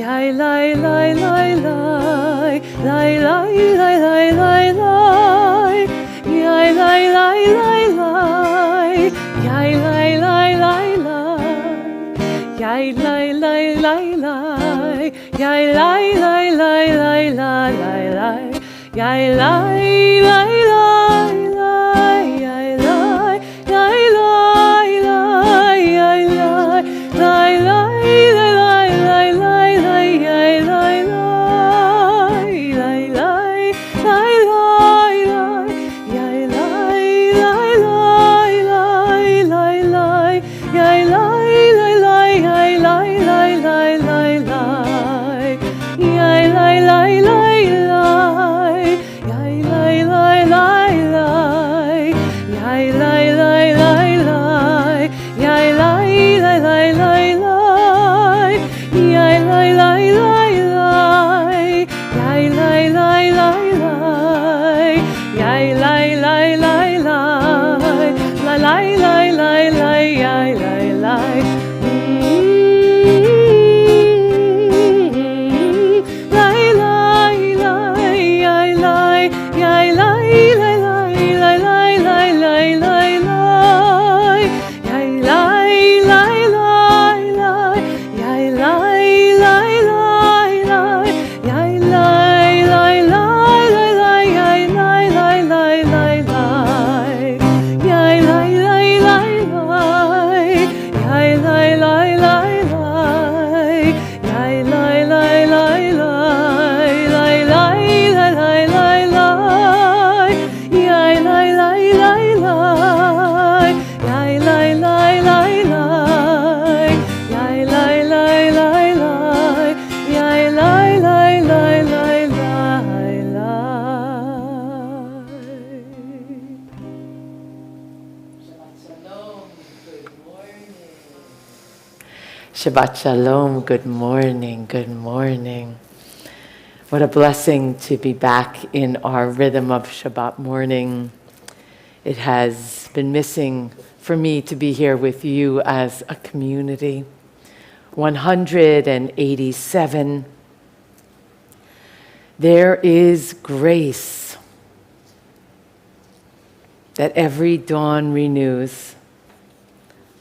Yai lai lai lai lai, lai lai lai lai lai lai, yai lai lai lai lai, yai lai lai lai lai, yai lai lai lai lai, yai lai lai lai lai lai lai, yai lai lai lai lai, yai lai lai lai lai, yai lai lai lai lai lai lai, yai lai lai lai lai lai lai, yai lai lai lai lai lai lai, yai lai lai lai yai lai lai lai lai lai, yai lai lai lai lai, yai lai lai lai lai, yai lai lai lai lai, yai lai lai lai lai lai, yai lai lai lai lai, yai lai lai lai lai, yai lai lai lai lai, la lai lai lai lai, yai lai lai, lai lai lai, yai lai, yai lai lai lai lai lai lai lai lai lai, yai lai lai lai lai, yai lai lai lai lai, yai lai lai lai lai lai, yai lai lai lai lai lai, yai lai lai lai lai, yai lai lai lai lai, yai lai lai lai lai, lai lai lai lai lai lai, yai lai lai lai lai, yai lai lai lai lai, yai lai lai lai lai, yai lai lai lai lai lai lai. Shabbat Shalom, good morning, good morning. What a blessing to be back in our rhythm of Shabbat morning. It has been missing for me to be here with you as a community. 187. There is grace that every dawn renews,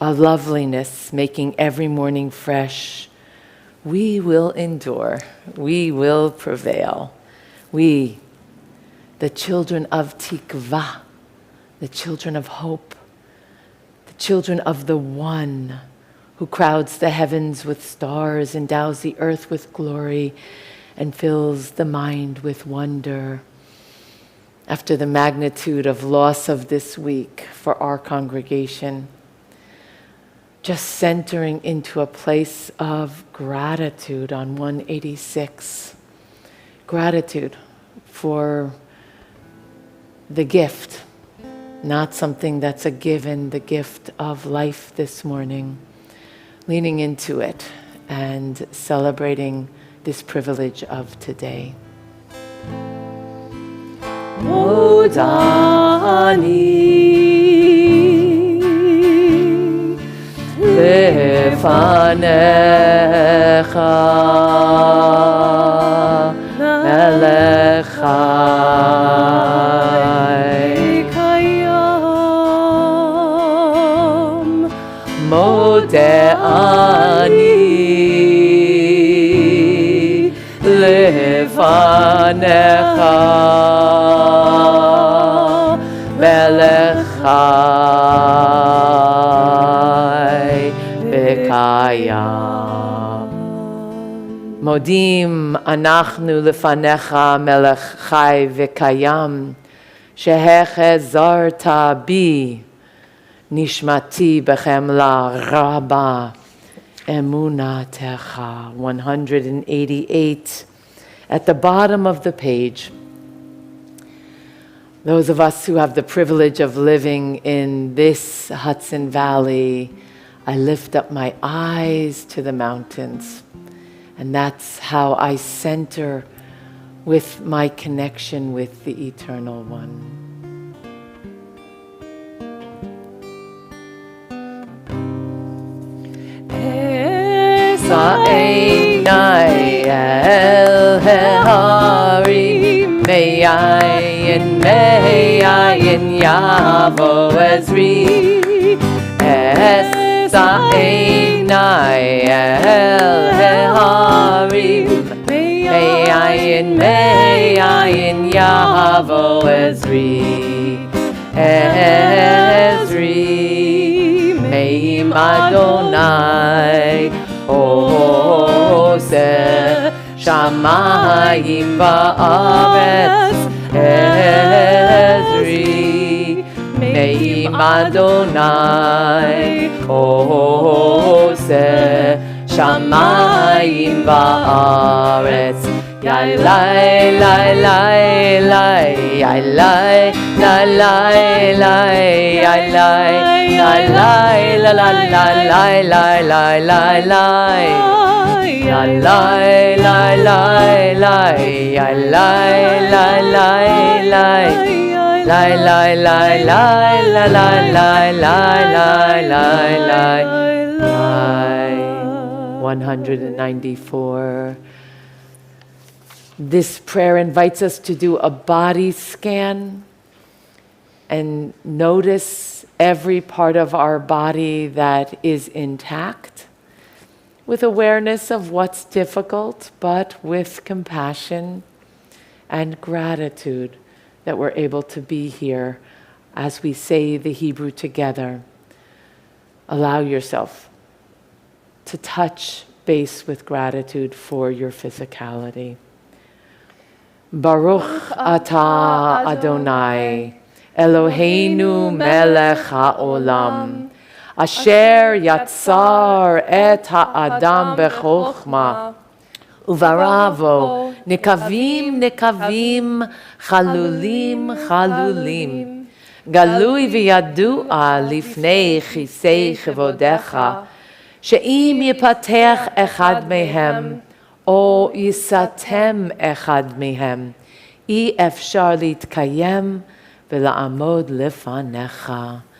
a loveliness making every morning fresh. We will endure, we will prevail. We, the children of Tikvah, the children of hope, the children of the One who crowds the heavens with stars, endows the earth with glory, and fills the mind with wonder. After the magnitude of loss of this week for our congregation, just centering into a place of gratitude on 186. Gratitude for the gift, not something that's a given, the gift of life this morning. Leaning into it and celebrating this privilege of today. Modani lefanecha melech chai kayam modani lefanecha melech chai v'kayam. Modim anachnu lefanecha melech chai v'kayam shehechezarta bi nishmati bechemla rabba emunatecha. 188. At the bottom of the page, those of us who have the privilege of living in this Hudson Valley, I lift up my eyes to the mountains. And that's how I center with my connection with the Eternal One. Einai Me'ayin, me'ayin yavo ezri. Esa einai el heharim. Me'ayin, me'ayin yavo ezri. Ezri. Me'im Adonai oseh shamayim va'aretz. Ezri. Me'im Adonai oseh shamayim va'aretz. Yai lai lai lai lai, yai lai lai lai lai, yai lai lai lai la la la lai lai lai lai lai, yai lai lai lai lai, yai lai lai lai lai, lai lai lai lai la la lai lai lai lai lai. 194. This prayer invites us to do a body scan and notice every part of our body that is intact, with awareness of what's difficult, but with compassion and gratitude that we're able to be here as we say the Hebrew together. Allow yourself to touch base with gratitude for your physicality. Baruch atah Adonai, Eloheinu melech haolam, asher yatzar et ha'adam bechokma, uvaravo nikavim nikavim, chalulim chalulim, galui v'yadua lifnei chisei chevodecha, she'im yipatech echad mehem, או יסתם אחד מהם, אי אפשר להתקיים ולעמוד לפניך.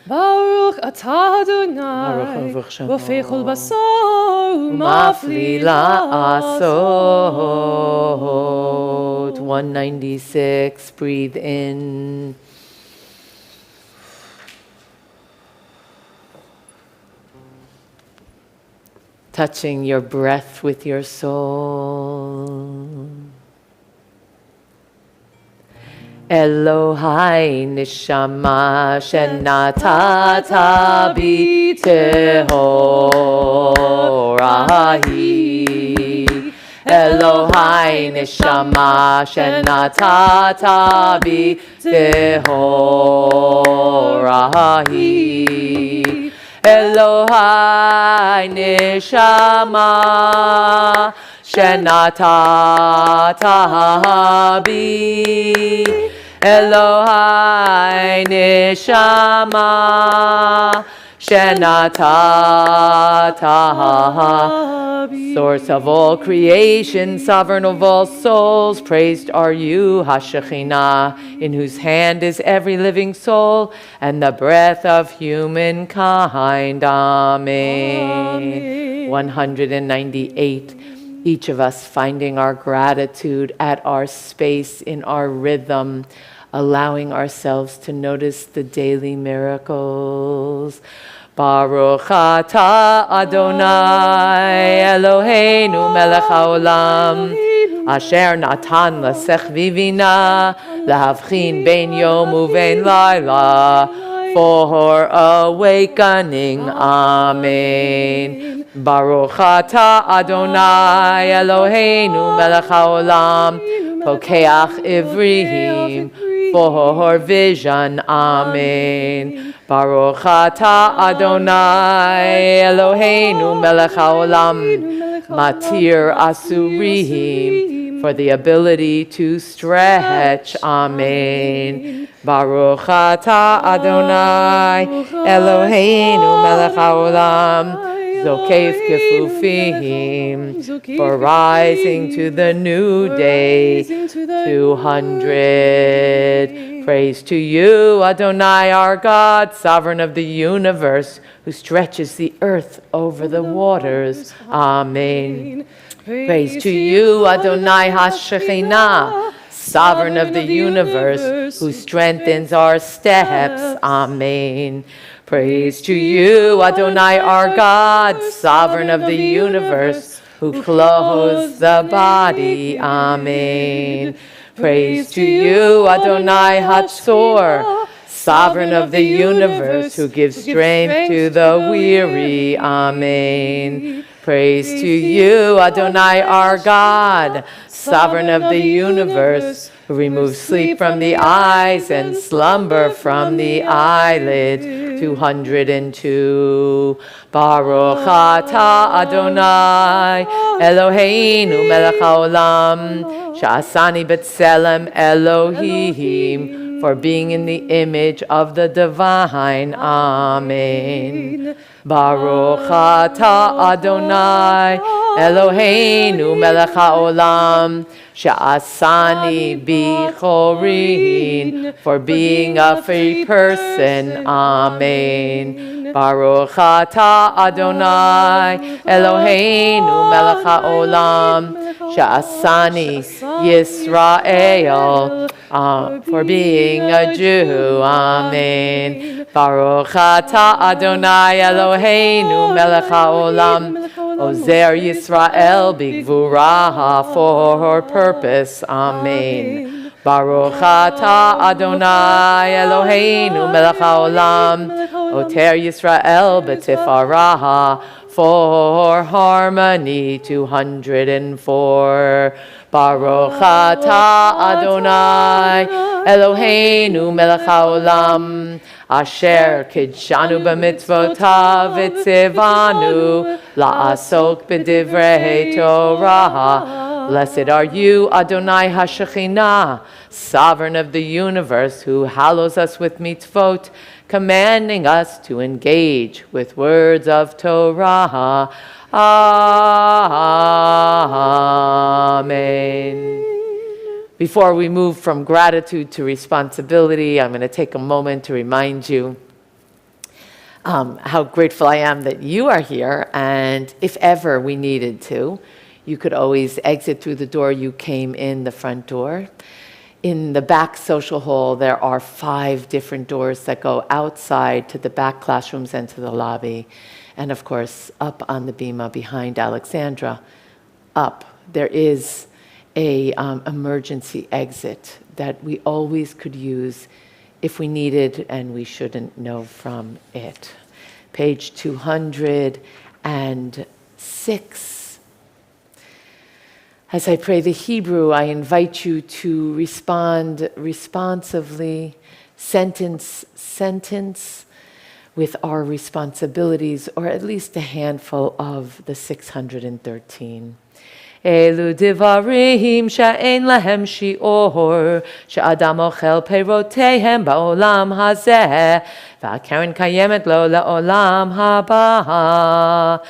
ברוך אתה אדוני, רופא כל בשר ומפליא לעשות. 196, breathe in. Touching your breath with your soul. Elohai nishama shenatata bi tehorahi. Elohai nishama shenatata bi tehorahi. Elohai neshama shenatata bi. Elohai neshama shenatata bi. Source of all creation, sovereign of all souls, praised are you, HaShekhinah, in whose hand is every living soul and the breath of humankind. Amen. 198. Each of us finding our gratitude at our space, in our rhythm, allowing ourselves to notice the daily miracles. Baruch atah Adonai Eloheinu melech haolam, asher natan lasech vivina lahavchin ben yom uven laila, for awakening. Amen. Baruch atah Adonai Eloheinu melech haolam, pokeach ivrihim, for vision. Amen. Baruch atah Adonai Eloheinu melech haolam, matir asurihim, for the ability to stretch. Amen. Baruch atah Adonai Eloheinu melech haolam, zokef kefufim, for rising to the new day. 200. Praise to you, Adonai, our God, sovereign of the universe, who stretches the earth over the waters. Amen. Praise to you, Adonai HaShekhinah, Sovereign of the universe, who strengthens our steps. Amen. Praise to you, Adonai our God, sovereign of the universe, who clothes the body. Amen. Praise to you, Adonai Hatzor, sovereign of the universe, who gives strength to the weary. Amen. Praise to you, Adonai our God, sovereign of the universe, who removes sleep from the eyes and slumber from the eyelid. 202. Baruch atah Adonai Eloheinu melech haolam sha'asani b'tselem Elohim, for being in the image of the divine. Amen. Baruch atah Adonai Eloheinu melech haolam sha'asani bichorin, for being a free person. Amen. Baruch atah Adonai Eloheinu melech haolam sha'asani Yisrael, for being a Jew. Amen. Baruch atah Adonai Eloheinu melech haolam Ozer Yisrael bigvura, for purpose. Amen. Baruch atah Adonai Eloheinu melech haolam Oter Yisrael b'tifaraha, for harmony. 204. Baruch atah Adonai Eloheinu melech haolam asher kidshanu b'mitzvotav v'tzivanu la'asok b'divrei Torah. Blessed are you, Adonai HaShekhinah, sovereign of the universe, who hallows us with mitzvot, commanding us to engage with words of Torah. Amen. Before we move from gratitude to responsibility, I'm going to take a moment to remind you how grateful I am that you are here. And if ever we needed to, you could always exit through the door you came in, the front door. In the back social hall, there are 5 different doors that go outside to the back classrooms and to the lobby. And of course, up on the bima behind Alexandra, there is a emergency exit that we always could use if we needed and we shouldn't know from it. Page 206. As I pray the Hebrew, I invite you to respond responsively, sentence, with our responsibilities, or at least a handful of the 613. Elu divarim she'ein lahem shi'or, she'adam ochel perotehem ba'olam hazeh, va'karen kayemet lo la'olam haba.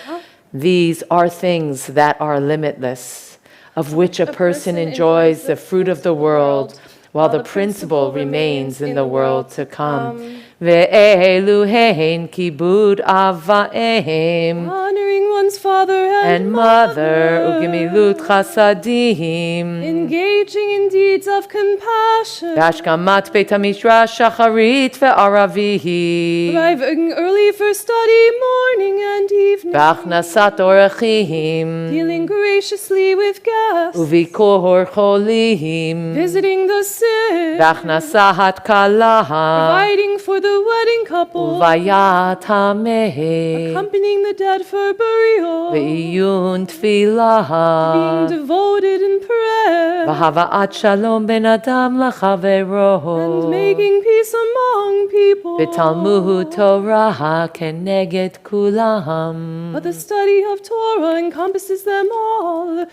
These are things that are limitless, of which a person enjoys the fruit of the world, while the principle remains in the world to come. Ve'elu hein kibud avaim, honoring one's father and mother, ugemilut chasadim, engaging in deeds of compassion, v'ashkamat beit hamidrash shacharit ve'aravihi, arriving early for study morning and evening, v'achnasat orachim, dealing graciously with guests, uvikor cholim, visiting the sick, v'achnasat kalah, providing for the wedding couple, uvayat hameh, accompanying the dead for burial, ve'iyun tfilah, being devoted in prayer, v'hava'at shalom ben adam and lachavero, making peace among people. v'talmud Torah keneged kulam. But the study of Torah encompasses them all.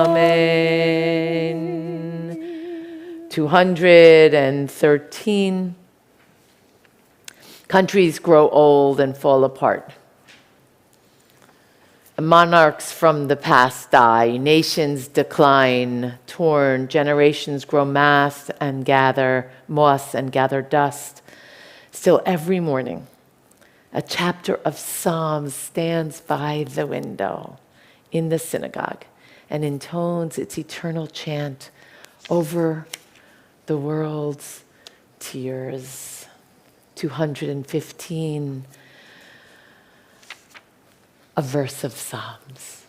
Amen. 213. Countries grow old and fall apart. Monarchs from the past die, nations decline, torn, generations grow moss and gather dust. Still every morning, a chapter of Psalms stands by the window in the synagogue, and intones its eternal chant over the world's tears. 215, a verse of Psalms.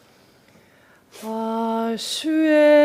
Hallelujah.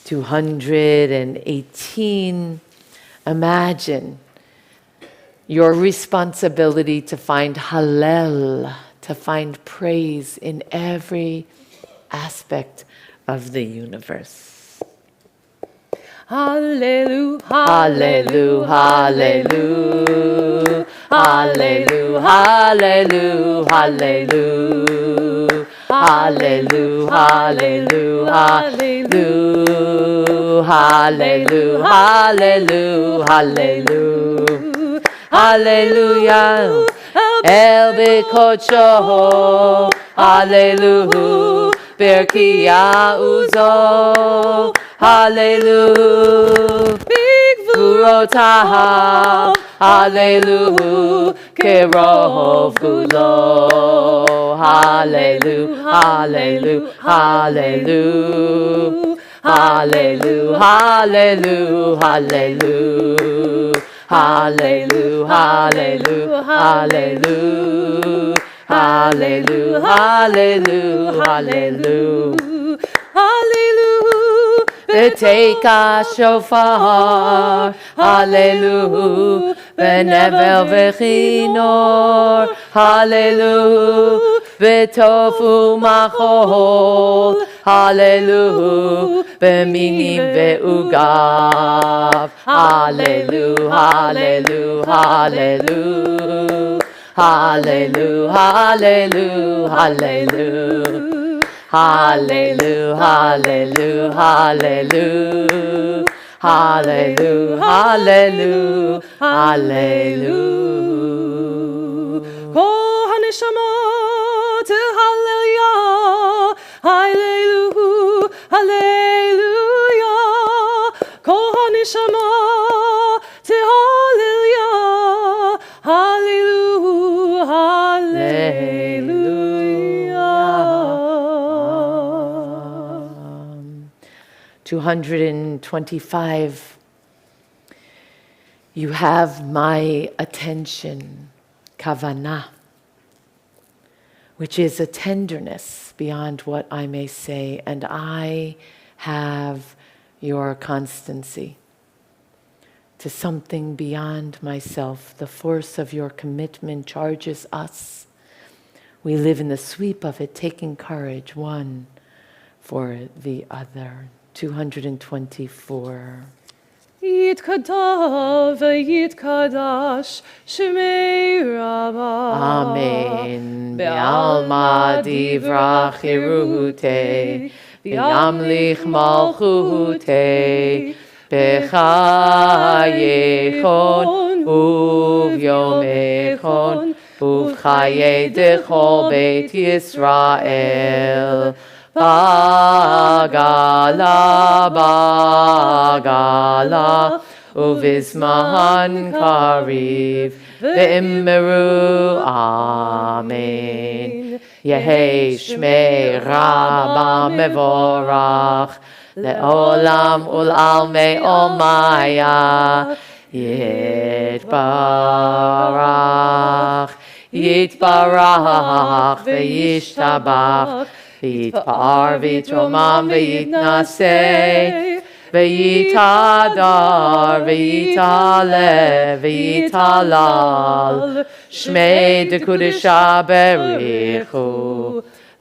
218. Imagine your responsibility to find Hallel, to find praise in every aspect of the universe. Hallelujah, Hallelujah, hallelujah, hallelujah, hallelujah, hallelujah, hallelujah, hallelujah, hallelujah, hallelujah, hallelujah, hallelujah, El Bekocho, hallelujah, Berkia Uzo, hallelujah, Gvurotav, hallelujah, Kerov Gulo, hallelujah, hallelujah, hallelujah, hallelujah, hallelujah, hallelujah, hallelujah, hallelujah, hallelujah, hallelujah, hallelujah, hallelujah, Take a shofar, hallelujah, Benevel v'chinor, hallelujah, Betofu machol, hallelujah, Beminim ve'ugav, hallelujah, hallelujah, hallelujah, hallelujah, hallelujah. Hallelujah, hallelujah, hallelujah, hallelujah, hallelujah, hallelujah. Kol haneshama hallelujah, hallelujah, hallelujah. Kol haneshama hallelujah, hallelujah, hallelujah. 225. You have my attention, kavanah, which is a tenderness beyond what I may say, and I have your constancy to something beyond myself. The force of your commitment charges us. We live in the sweep of it, taking courage, one for the other. 224. Yitkadav Yitkadash Shemei Rabbah. Amen. Be'alma divrach hirute, Be'yamlich malchute, Bechayechon uvyomechon, Uvchaye dechol Beit Yisrael. Bagala, bagala, uvisman kariv, ve'immeru, amen. Yehi shmei rabba mevorach, le'olam ul'almei olmaya, yitbarach, yitbarach, ve'yishtabach, V'yitpa'ar v'yitromam v'yitnaseh v'yitadar v'yitale v'yitalal Shmei dekudesha berichu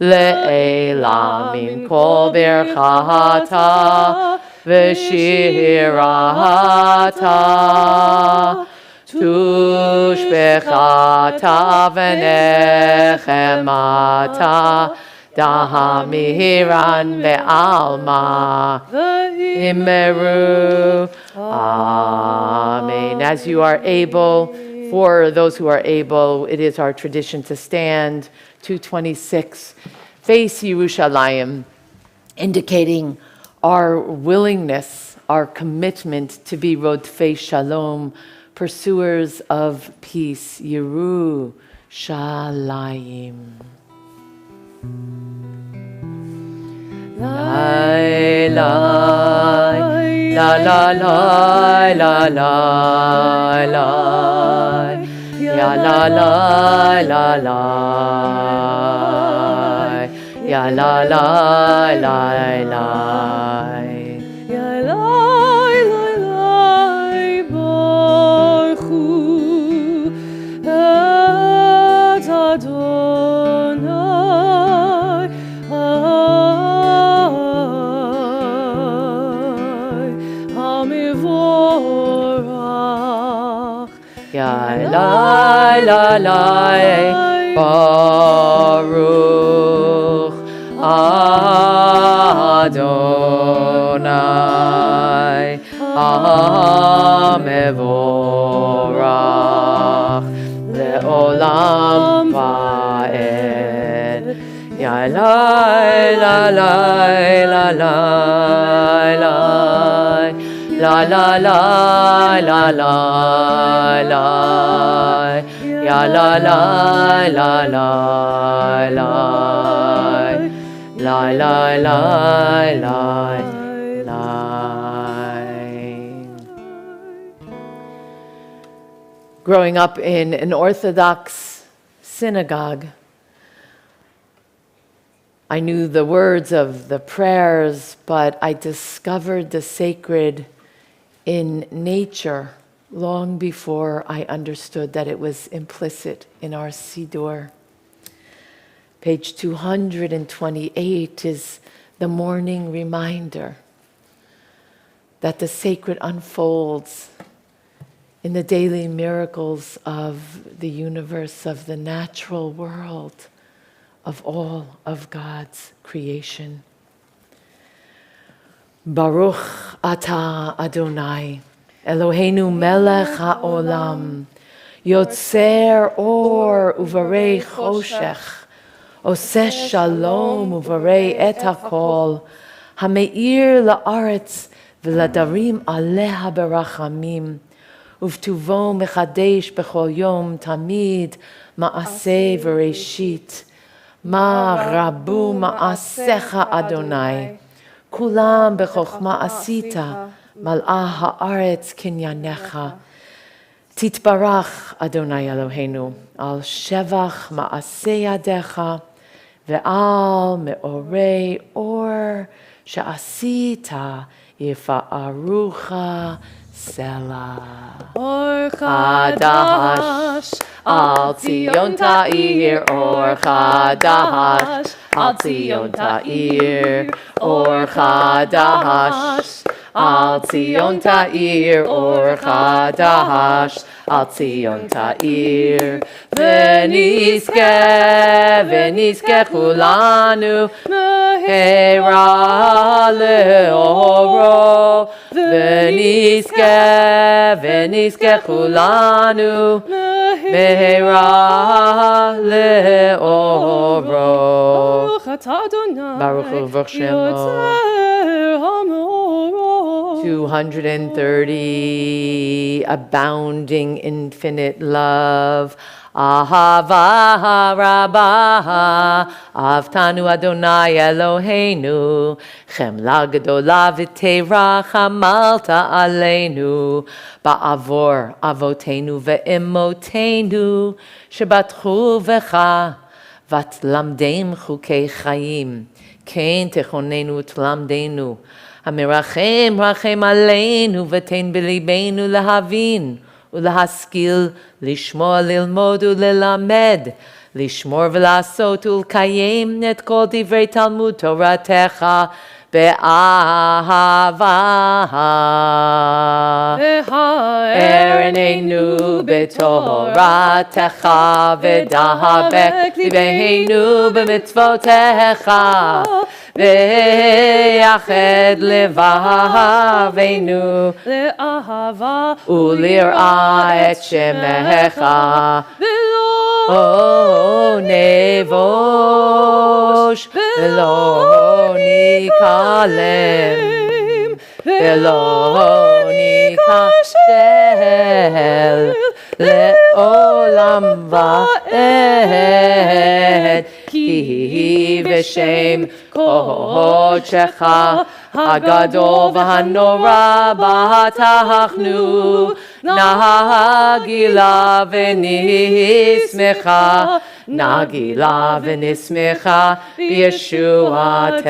le'ela min kol berchata v'shirata tushbechata v'nechemata Dahamiran be'alma imeru. Amen. As you are able, for those who are able, it is our tradition to stand. 226, face Yerushalayim, indicating our willingness, our commitment to be Rodfei Shalom, pursuers of peace. Yerushalayim. Lai lai la la la la la la ya la la la la ya la la la la ya lai lai lai baruchu et Adonai hamivorach ya la la la baruch Adonai hamivorach le'olam va'ed ya la la la la la la la la la la la ya la la la la la la la la la la. Growing up in an Orthodox synagogue, I knew the words of the prayers, but I discovered the sacred in nature long before I understood that it was implicit in our Siddur. Page 228 is the morning reminder that the sacred unfolds in the daily miracles of the universe, of the natural world, of all of God's creation. Baruch atah Adonai, Eloheinu melech haolam, yotzer or uvarei choshech, oseh shalom uvarei et hakol, hameir la'aretz v'ladarim aleha berachamim, uvtuvo mechadesh bechol yom tamid ma'aseh v'reshit, ma rabu ma'asecha Adonai, kulam bechokma asita, mal'ah ha'aretz kinyanecha. Titbarach Adonai Eloheinu, al shevach ma'aseh yadecha, ve'al me'orei or she'asita yifa'arucha selah. Or Chadash, al Tzion ta'ir, or Chadash, al Tzion ta'ir, or Chadash, al Tzion ta'ir, or Chadash, al Tzion ta'ir. V'nizke kulanu, me'era le'oro. V'nizke kulanu, me'era le'oro. Baruch Hu v'chshemo. 230, abounding infinite love. Ahava rabah, avtanu Adonai Eloheinu, chemla gedola v'teira chamalta aleinu, ba'avor avotenu ve'imotenu, shebatchu v'cha, ותלמדם חוקי חיים, כן תכוננו ותלמדנו. המרחם רחם עלינו ותן בליבנו להבין ולהשכיל, לשמוע, ללמוד וללמד, לשמור ולעשות ולקיים את כל דברי תלמוד תורתך באהבה. ערננו בתורתך ודבק ליבנו במצוותיך, ויחד לבבינו לאהבה וליראה את שמך, ולא נבוש ולא ניכלם ולא ניכשל לעולם ועד, כי בשם קודשך הגדול והנורא בטחנו, נגילה ונשמחה, נגילה ונשמחה בישועתך.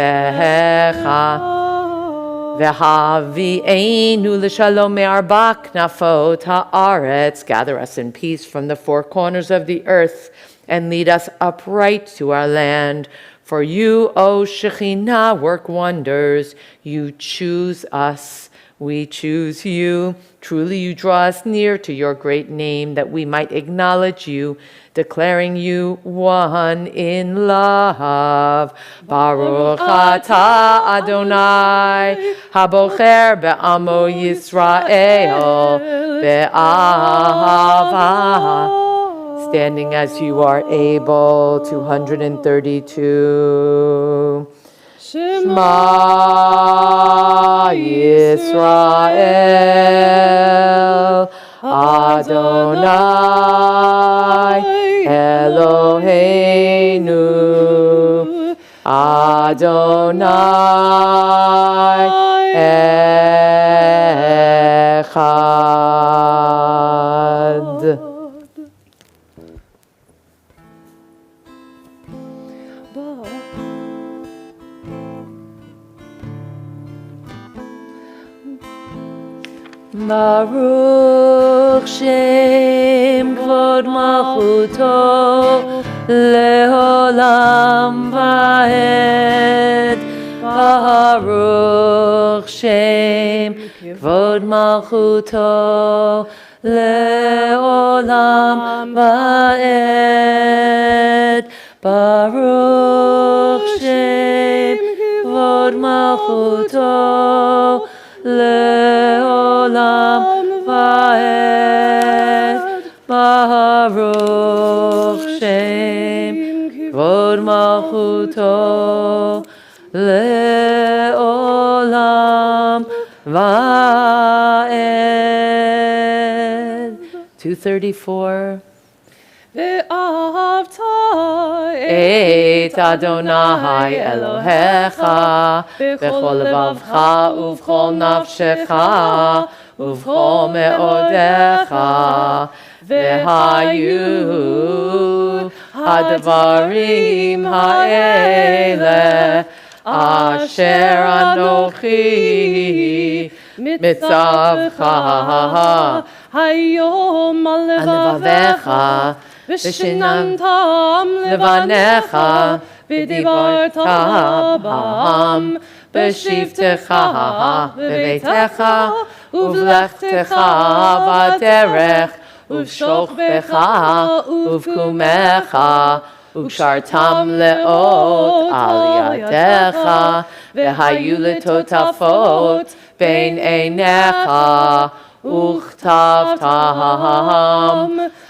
והביאנו לשלום מארבע כנפות הארץ. Gather us in peace from the four corners of the earth, and lead us upright to our land. For you, O Shekhinah, work wonders. You choose us. We choose you. Truly you draw us near to your great name, that we might acknowledge you, declaring you one in love. Baruch atah Adonai, habocher be'amo Yisrael, be'ahava. Standing as you are able, 232. Shema Yisrael, Adonai Eloheinu, Adonai Echad. Baruch Shem Kvod Malchuto Leolam Vaed. Baruch Shem Kvod Malchuto Leolam Vaed. Baruch Shem Kvod Malchuto Leolam Vaed. Baruch Shem Kvod Malchuto Leolam Vaed. 234. ואהבת את אדוני אלוהיך בכל לבבך ובכל נפשך ובכל מאודיך, והיו הדברים האלה אשר אנוכי מצווך היום על לבביך ושיננתם לבניך ודיברת בם בשבתך בביתך ובלכתך בדרך ובשוכבך ובקומך וקשרתם לאות על ידיך, והיו לטוטפות בין עיניך, וכתבתם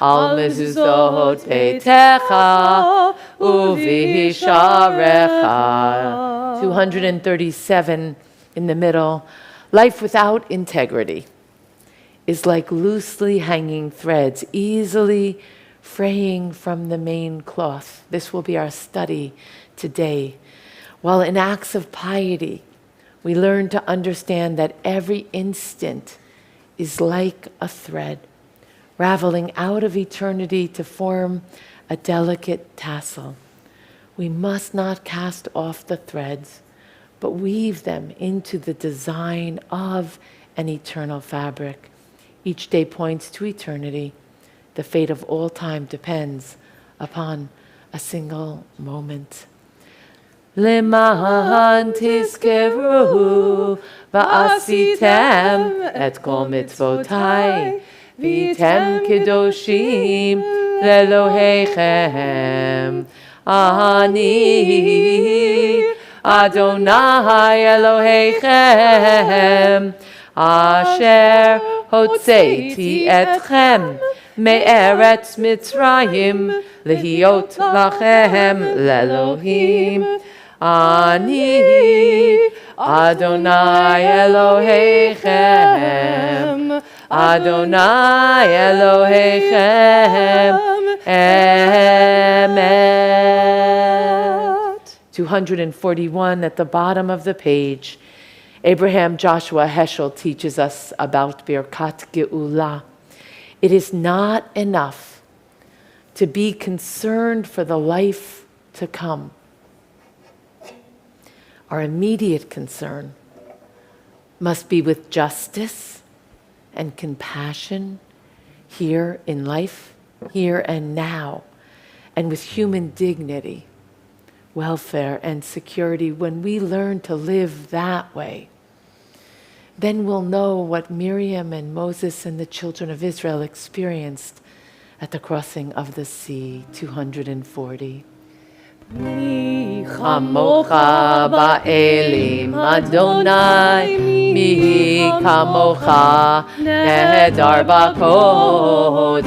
על מזוזות ביתך ובשעריך. 237 in the middle. Life without integrity is like loosely hanging threads, easily fraying from the main cloth. This will be our study today. While in acts of piety, we learn to understand that every instant is like a thread, raveling out of eternity to form a delicate tassel. We must not cast off the threads, but weave them into the design of an eternal fabric. Each day points to eternity. The fate of all time depends upon a single moment. Leman tizkeru va'asitem et kol mitzvotai v'item kedoshim leElohechem. Ani Adonai Elohechem asher hotzeiti etchem me'eretz Mitzrayim lehiot lachem leElohim. Ani Adonai Elohechem, Adonai Elohechem, Emet. 241 at the bottom of the page. Abraham Joshua Heschel teaches us about Birkat Geula. It is not enough to be concerned for the life to come. Our immediate concern must be with justice and compassion here in life, here and now, and with human dignity, welfare, and security. When we learn to live that way, then we'll know what Miriam and Moses and the children of Israel experienced at the crossing of the sea, 240. Mi Chamocha ba'elim Adonai, mi kamocha nehedar b'kodesh.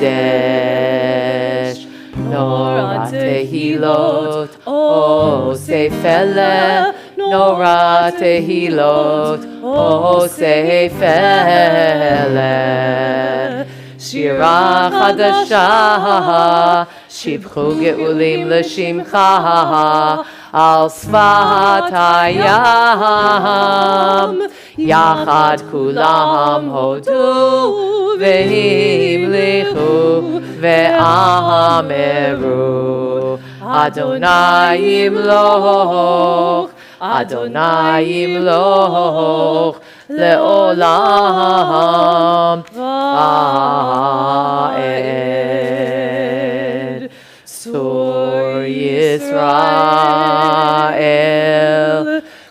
Nora tehilot osefele, Nora tehilot osefele. Shira chadasha, shibchu geulim l'shimcha, al svat hayam, yachad kulam hodu, vehimlichu, ve'ameru, Adonai yimloch, Adonai yimloch, le'olam va'ed. Sur Yisrael,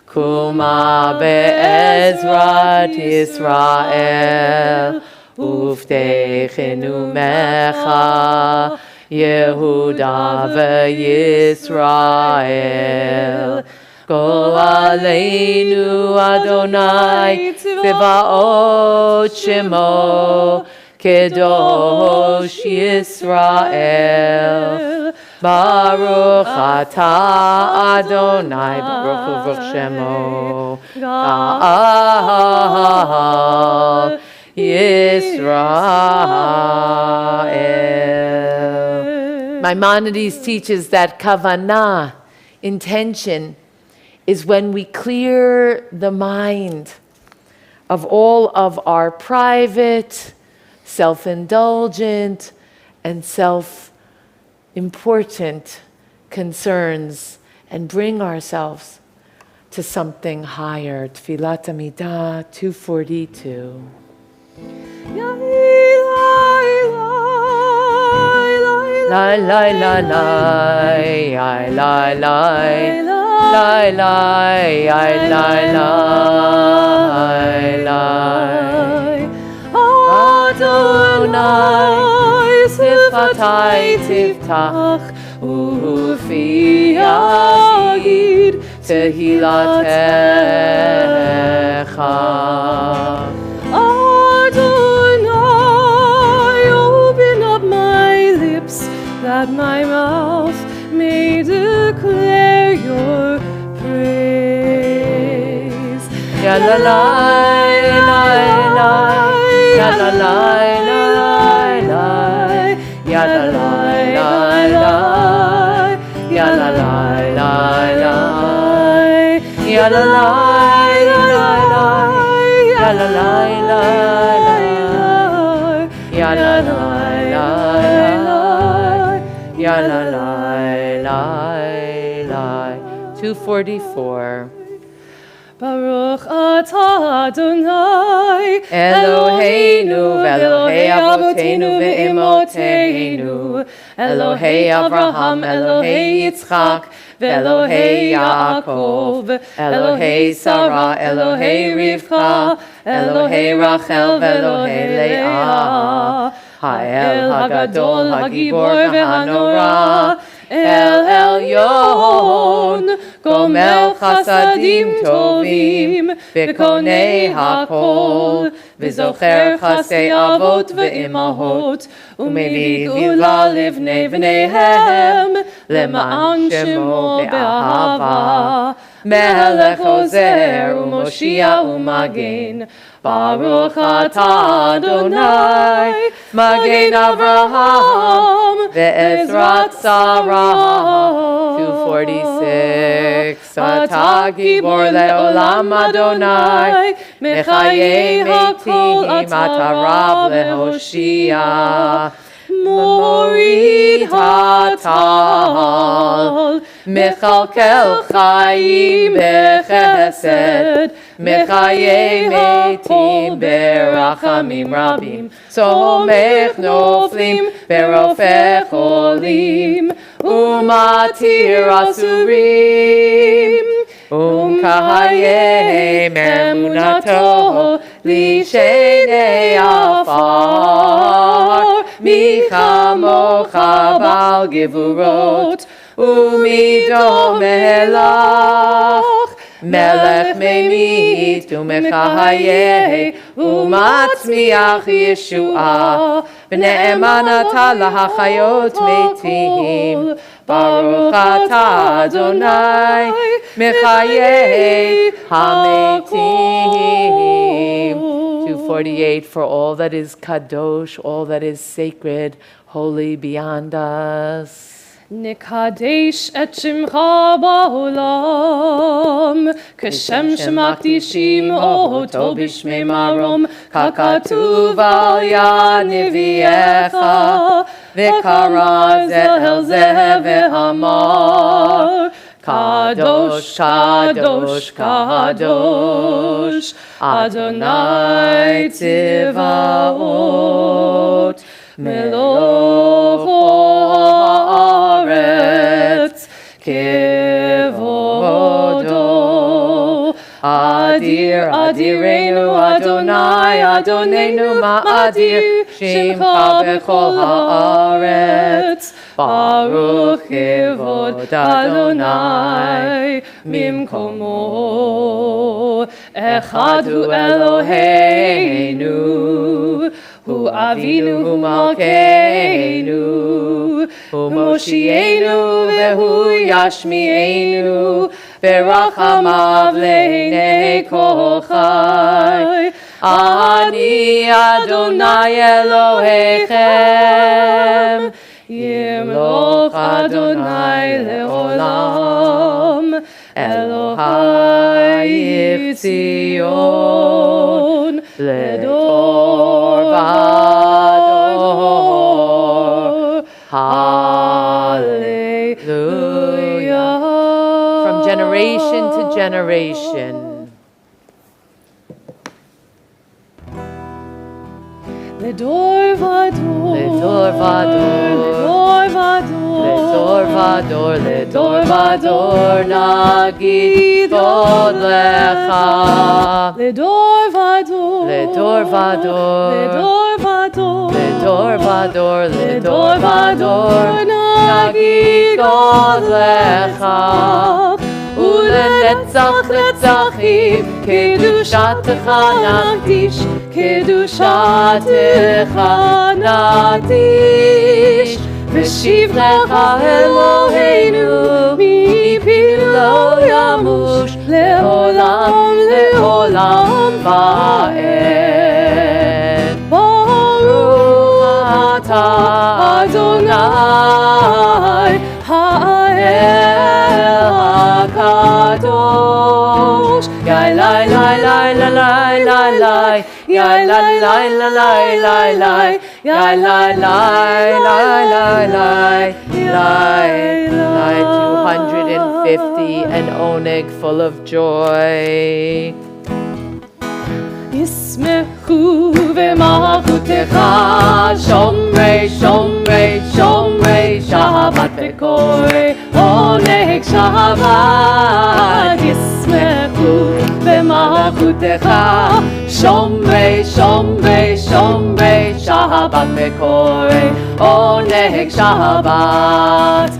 kuma be'ezrat Yisrael, uftechenu mecha, Yehuda ve'Yisrael. Go aleinu Adonai Tzevaot Shemo Kedosh Yisrael. Baruch atah Adonai Baruch Shemo Ga'al Yisrael. Maimonides teaches that kavanah, intention, is when we clear the mind of all of our private, self-indulgent, and self-important concerns and bring ourselves to something higher. Tfilat Amidah 242. Lai lai lai lai, lai lai lai. Lai lai lai lai lai lai. Adonai sifatai tiftach ufi yagid tehilatecha. Adonai, open up my lips that my mouth may declare your praise. Ya la la la la, ya la la la la, ya la la la la, ya la la la la, ya la la la la, ya la la la la, ya la la la la, ya la la la la. 244. Baruch atah Adonai Eloheinu v'Elohei Avoteinu v'Imoteinu, Elohei Avraham, Elohei Yitzchak, v'Elohei Yaakov, Elohei Sarah, Elohei Rivka, Elohei Rachel, v'Elohei Leah, Ha'el Hagadol, Hagibor v'Hanora, El Elyon, Gomel Chasadim Tovim, V'konei Hakol, V'zocher Chasei Avot V'imahot, U'mevii Gvula Livnei V'neihem, Lema'an Shemo Be'ahava, Melech Ozer U'Moshia U'Magen, Baruch atah Adonai, Magen Avraham, Ve'ezrat Sarah. 246. Atah Gibor le'olam Adonai, Mechayei Meitim, Atah Rav le'Hoshia. Morid hatal, Mechalkel Chaim bechesed, Mechayei Meitim berachamim rabim, Somech noflim berofech olim, Umatir asurim, Kahayei emunato lishenei afar, Michamocha bal gevurot, Umido melach, Melech memit umechayei, Umatzmiach Yeshua, V'ne'emanata lahachayot meitim, Baruch atah Adonai, Mechayei hametim. 248. For all that is kadosh, all that is sacred, holy beyond us. Nikadesh et shimcha ba'olam, Kashem shemakdishim oto b'shmei marom, Kakatuv al yad neviecha, V'kara zel zeh ve'amar, Kadosh, Kadosh, Kadosh, Adonai Tzivaot, Meloch haaretz, Kevodo. Adir, Adirenu, Adonai, Adonenu, Ma'adir, Shemcha bechol haaretz. Baruch Kevod Adonai Mimkomo. Echad hu Eloheinu, Hu Avinu, Hu Malkeinu, Hu Moshienu, Vehu Yashmienu, Verachamav Leinei Kol Chai. Ani Adonai Elohechem, Yimloch Adonai le'olam, Elohai Yivtzion, Ledor vador. Hallelujah. From generation to generation. Ledor vador, Ledor vador, Ledor vador, Ledor vador, Ledor vador, nagid tod lecha. Ledor vador, Ledor vador, Ledor vador, Ledor vador, Ledor vador, nagid tod lecha. ולנצח נצחים, קדושתך נקדיש, קדושתך נקדיש. ושיב לך אלוהינו, מפינו לא ימוש, לעולם לעולם ועד. ברוך אתה אדוני, האל הקדוש. kadosh. Yai lai lai lai lai lai lai lai. Yai lai lai lai lai lai lai. Yai lai lai lai lai lai. Lai lai 250 and oneg full of joy. ישמחו במלכותך, שומרי שומרי שומרי שבת וקורא עונג שבת. ישמחו במלכותך, שומרי שומרי שומרי שבת וקורא עונג שבת.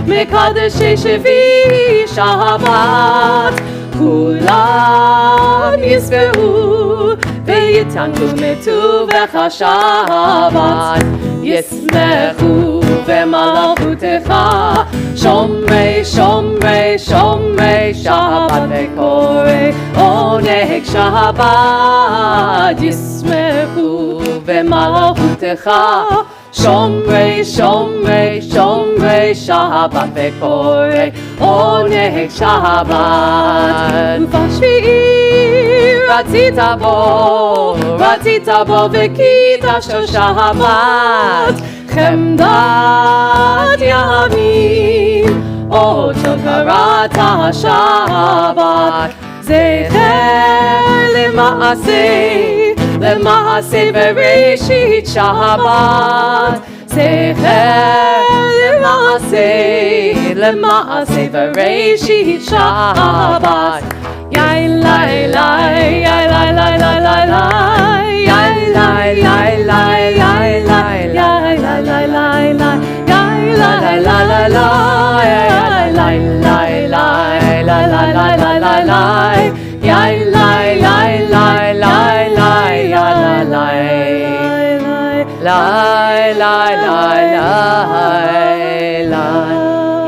מקדשי שביעי שבת, כולם ישבעו ויתענגו מטובך שבת. ישמחו במלכותך, שומרי שומרי שומרי שבת וקורא עונג שבת. ישמחו במלכותך, שומרי שומרי שומרי שבת וקורא עונג שבת. ובשביעי רצית בו וקידשת שבת. חמדת ימים אותו קראת השבת. זכר למעשה בראשית שבת. זכר למעשה בראשית שבת. יאי לי לי יאי לי לי לי לי לי יאי לי לי לי יאי לי יאי לי לי לי לי יאי לי לי לי לי יאי לי לי לי לי לי לי לי יאי לי לי לי לי לי יאי לי.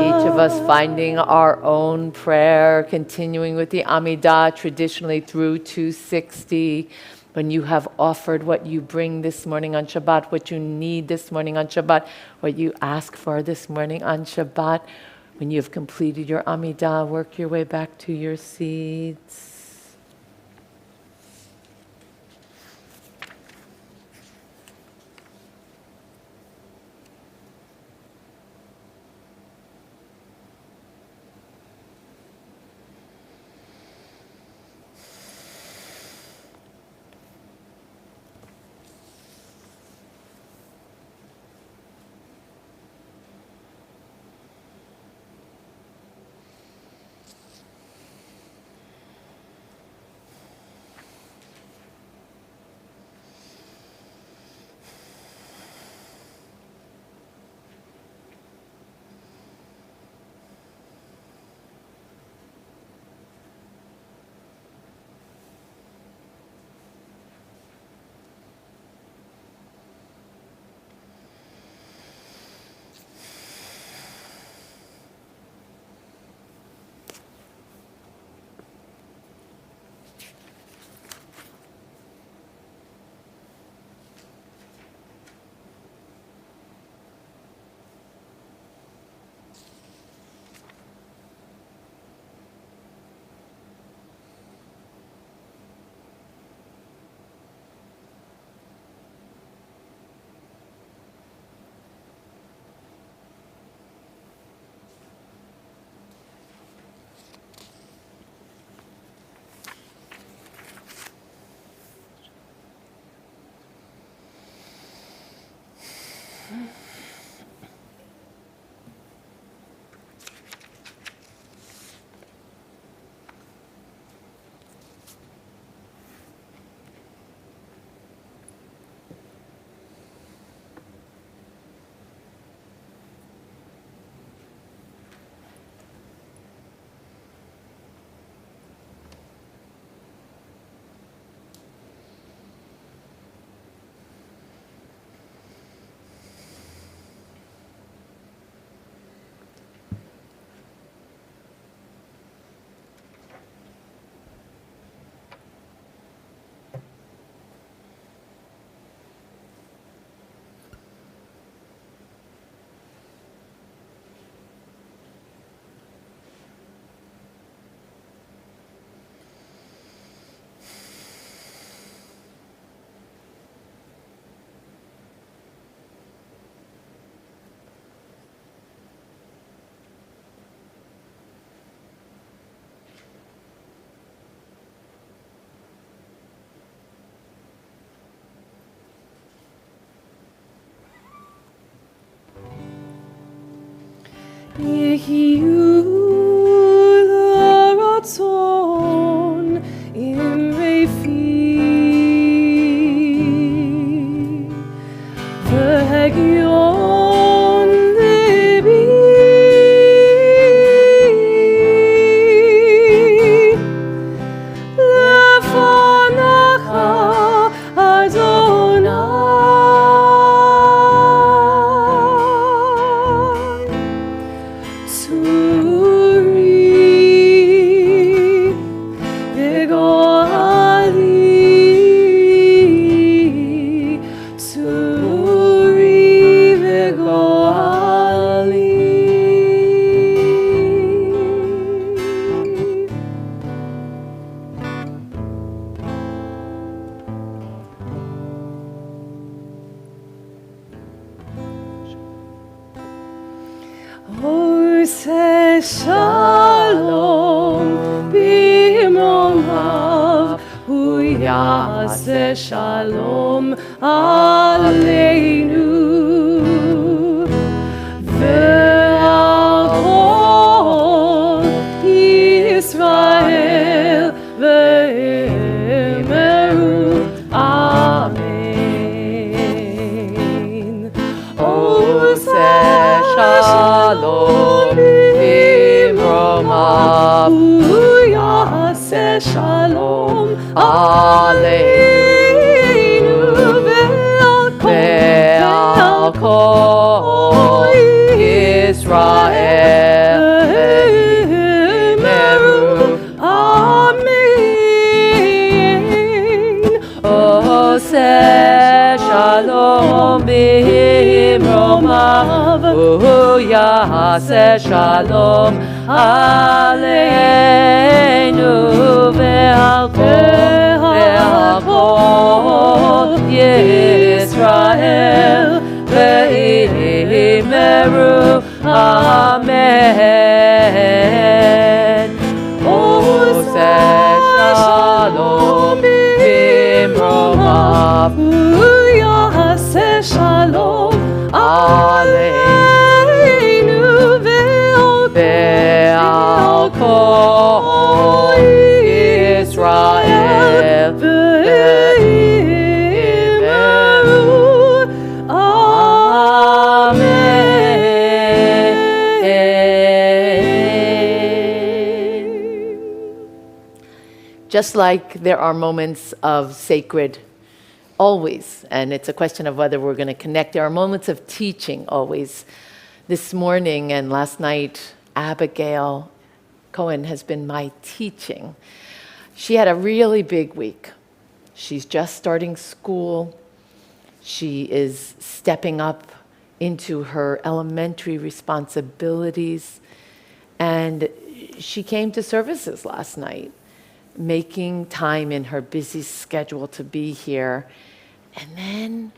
Each of us finding our own prayer, continuing with the Amidah traditionally through 260. When you have offered what you bring this morning on Shabbat, what you need this morning on Shabbat, what you ask for this morning on Shabbat, when you have completed your Amidah, work your way back to your seats. יחיו לרצון עם רפי והגיון ליבי לפניך אדוני צורי וגואלי צורי וגואלי עושה שלום במרומיו, הוא יעשה שלום עלינו ועל כל ישראל ואמרו אמן. עושה שלום במרומיו, הוא יעשה שלום עלינו ועל כל ישראל ואמרו אמן. עושה שלום במרומיו, הוא יעשה שלום עלינו ועל כל ישראל ואמרו אמן. עושה שלום במרומיו, הוא יעשה שלום עלינו ועל כל ישראל ואמרו amen. Just like there are moments of sacred always, and it's a question of whether we're going to connect. There are moments of teaching always. This morning and last night, Abigail Cohen has been my teaching. She had a really big week. She's just starting school. She is stepping up into her elementary responsibilities. And she came to services last night, making time in her busy schedule to be here. And then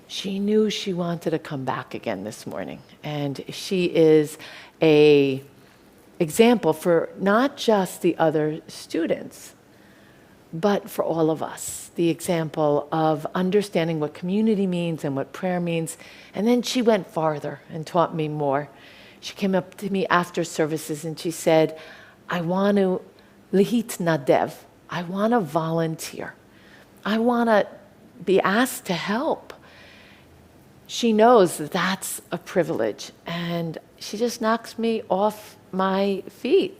she knew she wanted to come back again this morning. And she is an example for not just the other students, but for all of us. The example of understanding what community means and what prayer means. And then she went farther and taught me more. She came up to me after services and she said, I want to lihit nadev. I want to volunteer. I want to be asked to help. She knows that that's a privilege, and she just knocks me off my feet.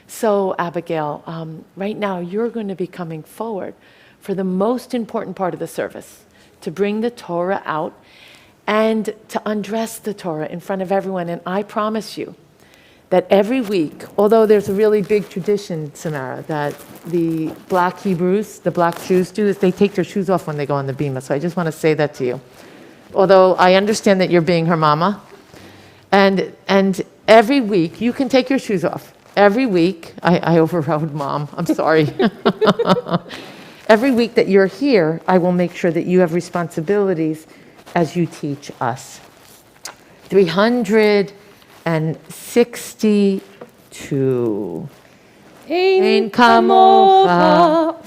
So, Abigail, right now you're going to be coming forward for the most important part of the service, to bring the Torah out and to undress the Torah in front of everyone. And I promise you that every week, although there's a really big tradition, Samara, that the black Hebrews, the black Jews do, is they take their shoes off when they go on the bima. So I just want to say that to you. Although I understand that you're being her mama. And every week, you can take your shoes off. Every week, I overrode mom, I'm sorry. Every week that you're here, I will make sure that you have responsibilities as you teach us. 362. אין כמוך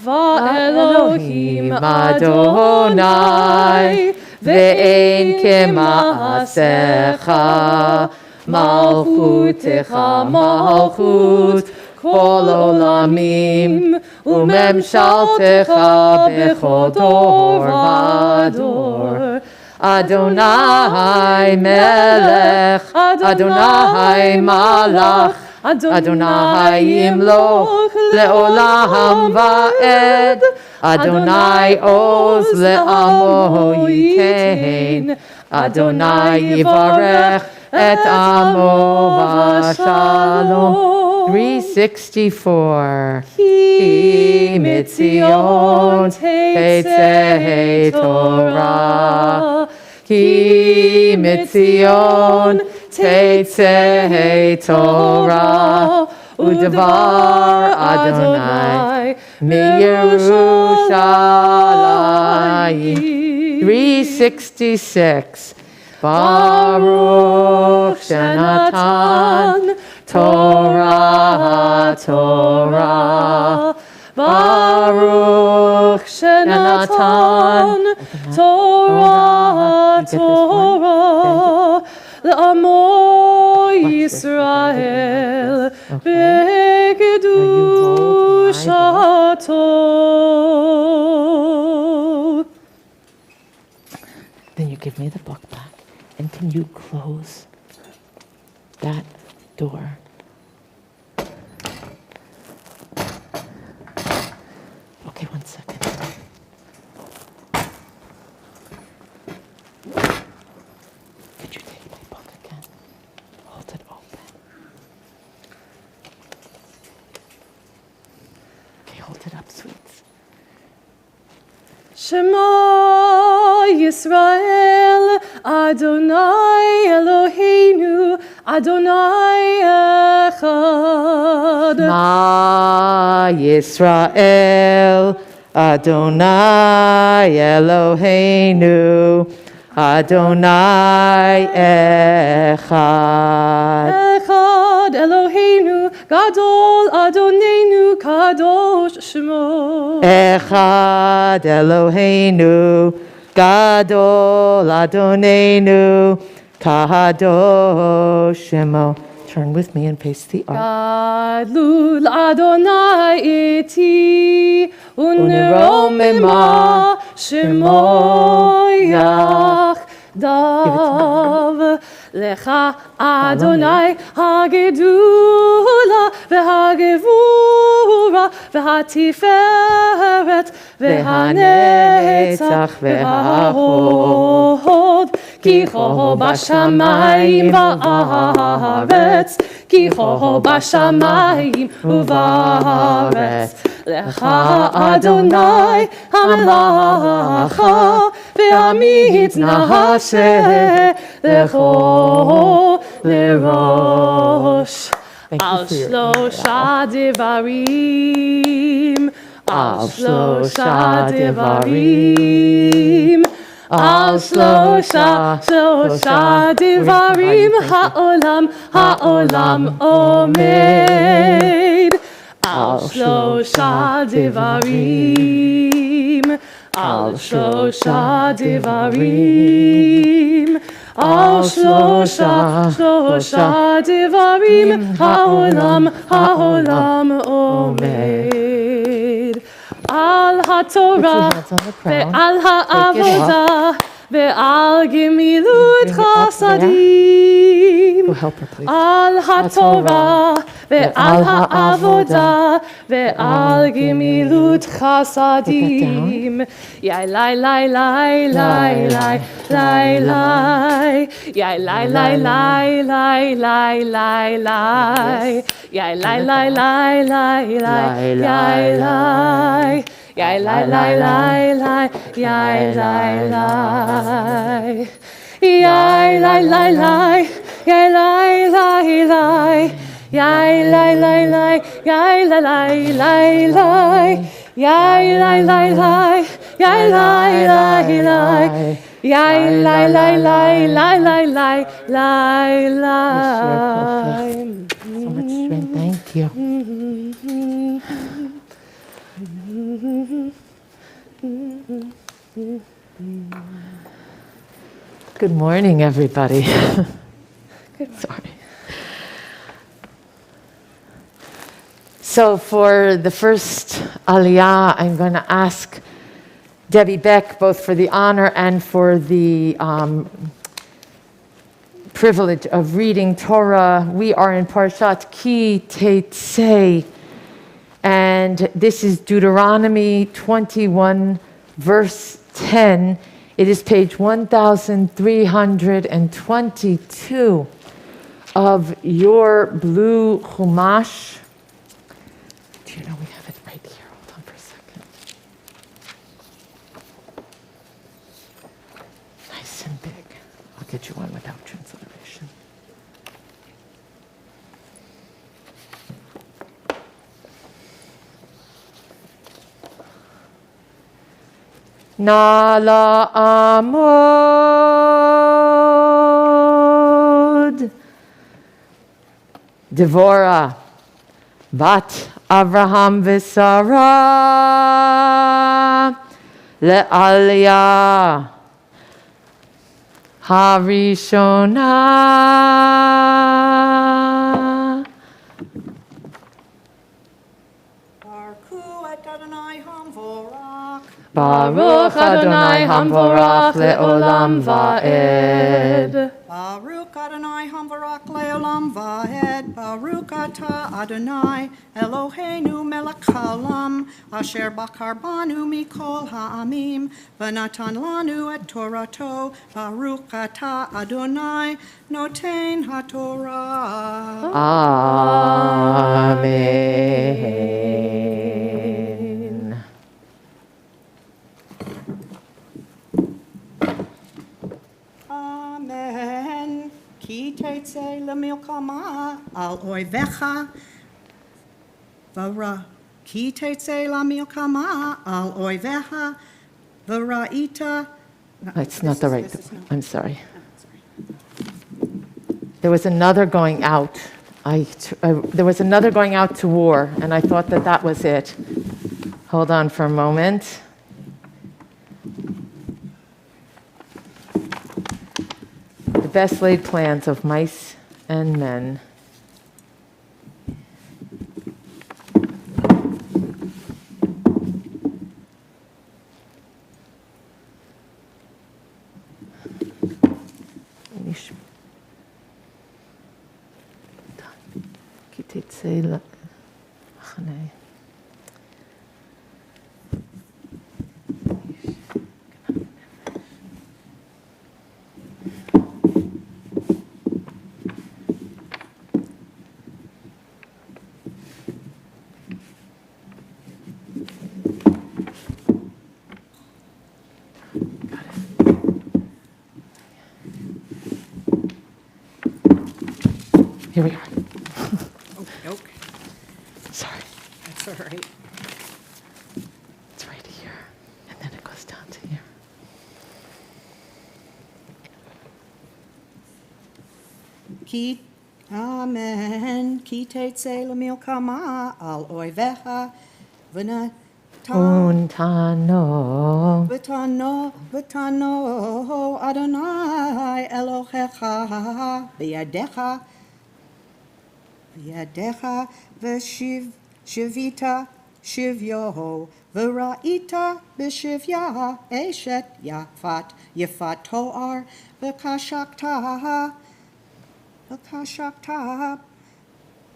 ואלוהים אדוני, ואין כמעשיך מלכותך מלכות כל עולמים, וממשלתך בכל דור ודור. אדוני מלך, אדוני מלך, אדוני ימלוך לעולם ועד. אדוני עוז לעמו ייתן, אדוני יברך את עמו בשלום. 364. כי מציון תצא תורה, כי מציון תצא תורה, ודבר אדוני מירושלים. 366. Baruch שנתן Torah, Torah. Baruch שנתן Torah, Torah. לעמו ישראל בקדושתו. Then you give me the book back. And can you close that door? Okay, 1 second. Could you take my book again? Hold it open. Okay, hold it up, sweets. Shema Yisrael, Adonai Eloheinu, Adonai Echad. Ma Yisrael, Adonai Eloheinu, Adonai Echad. Echad Eloheinu, Gadol Adonenu, Kadosh Shemo. Echad Eloheinu, Gadol Adonenu, Kadosh Shemo. Turn with me and face the ark. Gadlul Adonai iti, uneromema Shemo yachdav. Lecha Adonai hagedula v'hagevura v'hatiferet v'hanetzach v'hahod. Kicho bashamayim va'aretz, Kicho bashamayim uvaretz. Lecha Adonai hamelacha ve'amitznashe lecho lerosh. Al shlosha devarim, al shlosha devarim, al shlosha devarim ha'olam omed. Al shlosha devarim, al shlosha devarim, al shlosha devarim ha'olam omed. Al haTorah ve'al ha'avodah ve'al gemilut chasadim. Help her, please. Al haTorah ve'al ha'avodah ve'al gemilut chasadim. Yai lai lai lai lai lai lai lai. Yai lai lai lai lai lai lai lai. Yai lai lai lai lai lai yai lai. Yai lai lai lai lai yai lai lai. Yai lai lai lai yai lai lai lai. Yai lai lai lai yai lai lai lai lai. Yai lai lai lai yai lai lai lai. Yai lai lai lai lai lai lai lai lai. So much strength. Thank you. Good morning, everybody. Sorry. So for the first Aliyah, I'm going to ask Debbie Beck, both for the honor and for the privilege of reading Torah. We are in Parshat Ki Tetzei, and this is Deuteronomy 21, verse 10. It is page 1322 of your blue Chumash. Do you know we have it right here? Hold on for a second. Nice and big. I'll get you one without transliteration. Nala Amod Devorah Bat Avraham V'Sarah Le'aliyah Harishonah. Baruch Adonai Hamvorach Le'olam Va'ed. Baruch Adonai Hamvarach Le'olam Va'ed. Baruch Ata Adonai Eloheinu Melech Haolam Asher Bakar Banu Mikol Ha'amim V'natan Lanu Et Torato. Baruch Ata Adonai Noten HaTorah. Amen. Amen. Ki tetzei lemilkama al oivecha v'ra. Ki tetzei lemilkama al oivecha v'ra'ita. That's not the right. I'm sorry. There was another going out. There was another going out to war, and I thought that that was it. Hold on for a moment. The best laid plans of mice and men. Here we are. Okay. Sorry. That's all right. It's right here. And then it goes down to here. Ki Amen. Ki tetzei lemilkama al oivecha v'natan. Untano. V'tano Adonai Elohecha b'yadecha v'shivita shivyo v'ra'ita b'shivya eshet yafat to'ar v'kashakta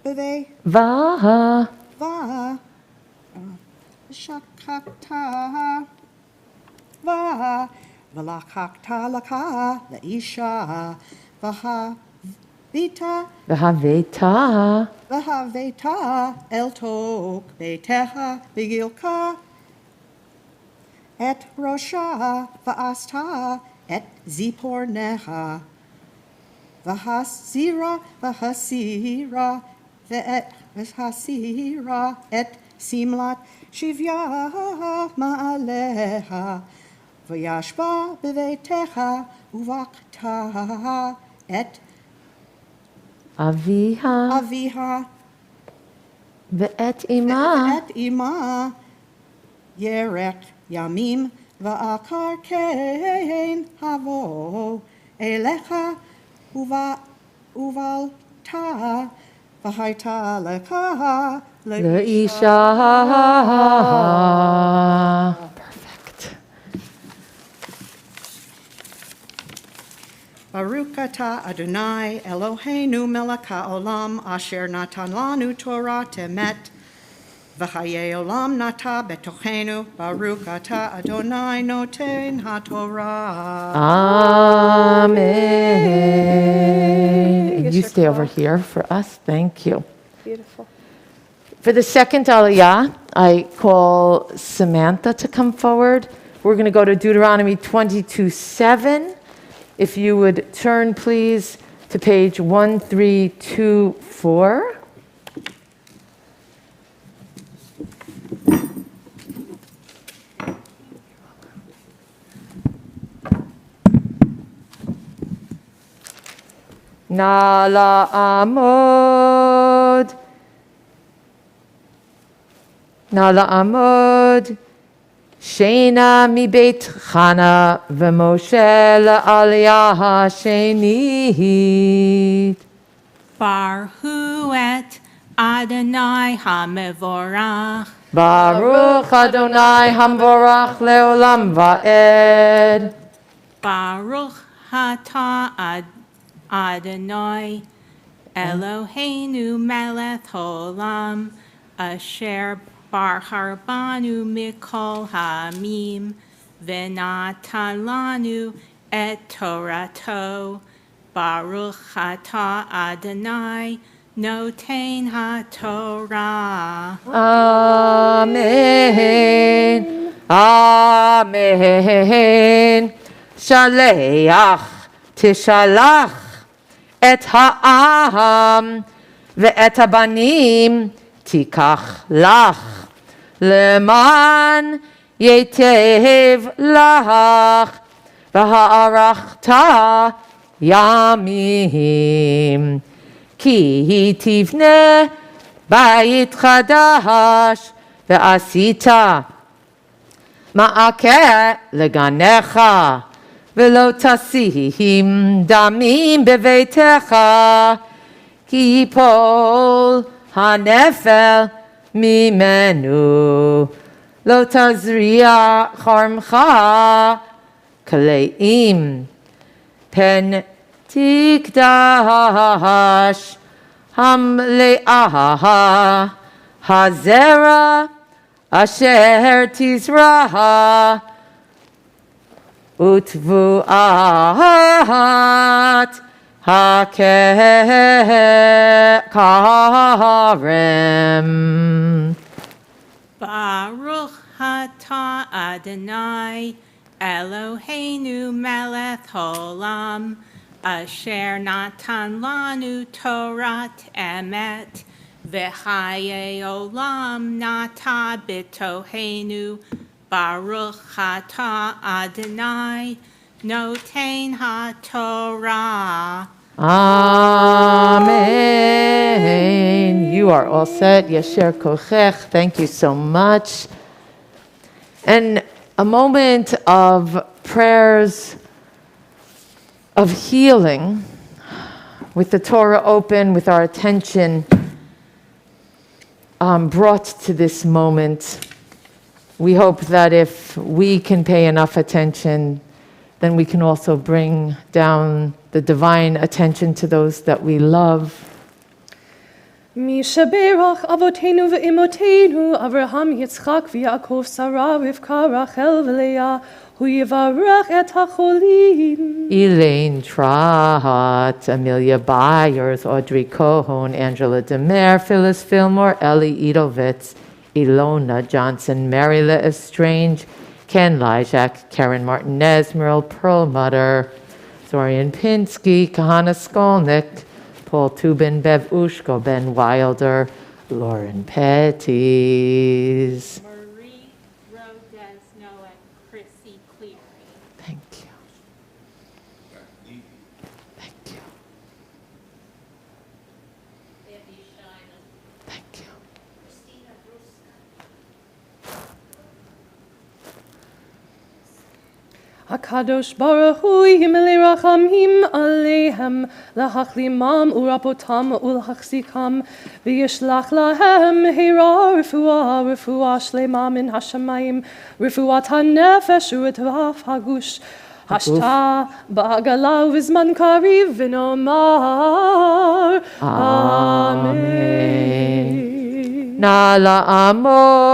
b'vei Vaha. va shakakta va v'lakakta laka leisha v'havita v'haveta el tok beitecha v'gilka et rosha v'asta et ziporneha v'hasira et simlat shivya ma'aleha v'yashba b'veitecha uvakta et Aviha. Ve'et ima. yerek yamim v'akar kein havo elecha uvalta והייתה לך לאישה. Perfect. Baruch atah Adonai Eloheinu melech haolam asher natan lanu Torah temet v'chayei olam nata betochenu Baruch atah Adonai noten haTorah. Amen. And you stay over here for us. Thank you. Beautiful. For the second aliyah, I call Samantha to come forward. We're going to go to Deuteronomy 22:7. If you would turn, please, to page 1324. Na la'amod. Na la'amod. Shena mi beit Chana v'Moshe la'aliyah shenit. Baruch et Adonai HaMevorach. Baruch Adonai hamvorach leolam va'ed. Baruch atah Adonai Eloheinu melech haolam asher bahar banu mikol ha'amim v'natan lanu et Torato. Baruch atah Adonai noten haTorah. Amen. Amen. Shaleach tishalach et ha'am ve'et habanim tikach lach leman yetev lach v'ha'arachta yamim ki tivne bayit chadash ve'asita ma'akeh leganecha ve'lo tasihim damim beveitecha ki yipol hanefel mimenu lo tazriya charmcha kaleim pen tikdash hamle'ah hazera asher tizrah utvu'at hakarem. Baruch atah Adonai Eloheinu melech haolam asher natan lanu Torat emet v'chayei olam nata b'tohenu. Baruch atah Adonai noten haTorah. Amen. You are all set. Yasher kochech. Thank you so much. And a moment of prayers of healing with the Torah open, with our attention brought to this moment. We hope that if we can pay enough attention, then we can also bring down the divine attention to those that we love. Mishaberach avotenu ve'imotenu Avraham Yitzchak v'Yaakov Sarah Rivka Rachel v'Leah Hu yivarach et hacholim. Elaine Trot, Amelia Byers, Audrey Cohon, Angela Demer, Phyllis Fillmore, Ellie Edovitz, Ilona Johnson, Mary Estrange, Ken Lyjak, Karen Martinez, Merle Perlmutter, Zorian Pinsky, Kahana Skolnick, Paul Tubin, Bev Ushko, Ben Wilder, Lauren Petties. Marie Rodesno and Chrissy Cleary. Thank you. Thank you. Thank you. Hakadosh Baruch Hu Himele Rachamim Alehem Lahachlimam Urapotam Ulachzikam V'yishlach Lahem Hira Refuah Shlema Min Hashamayim Refuat HaNefesh U'etvaf Hagush Hashta Ba'agala Vizman Kariv V'nomar Amen. Nala Amod.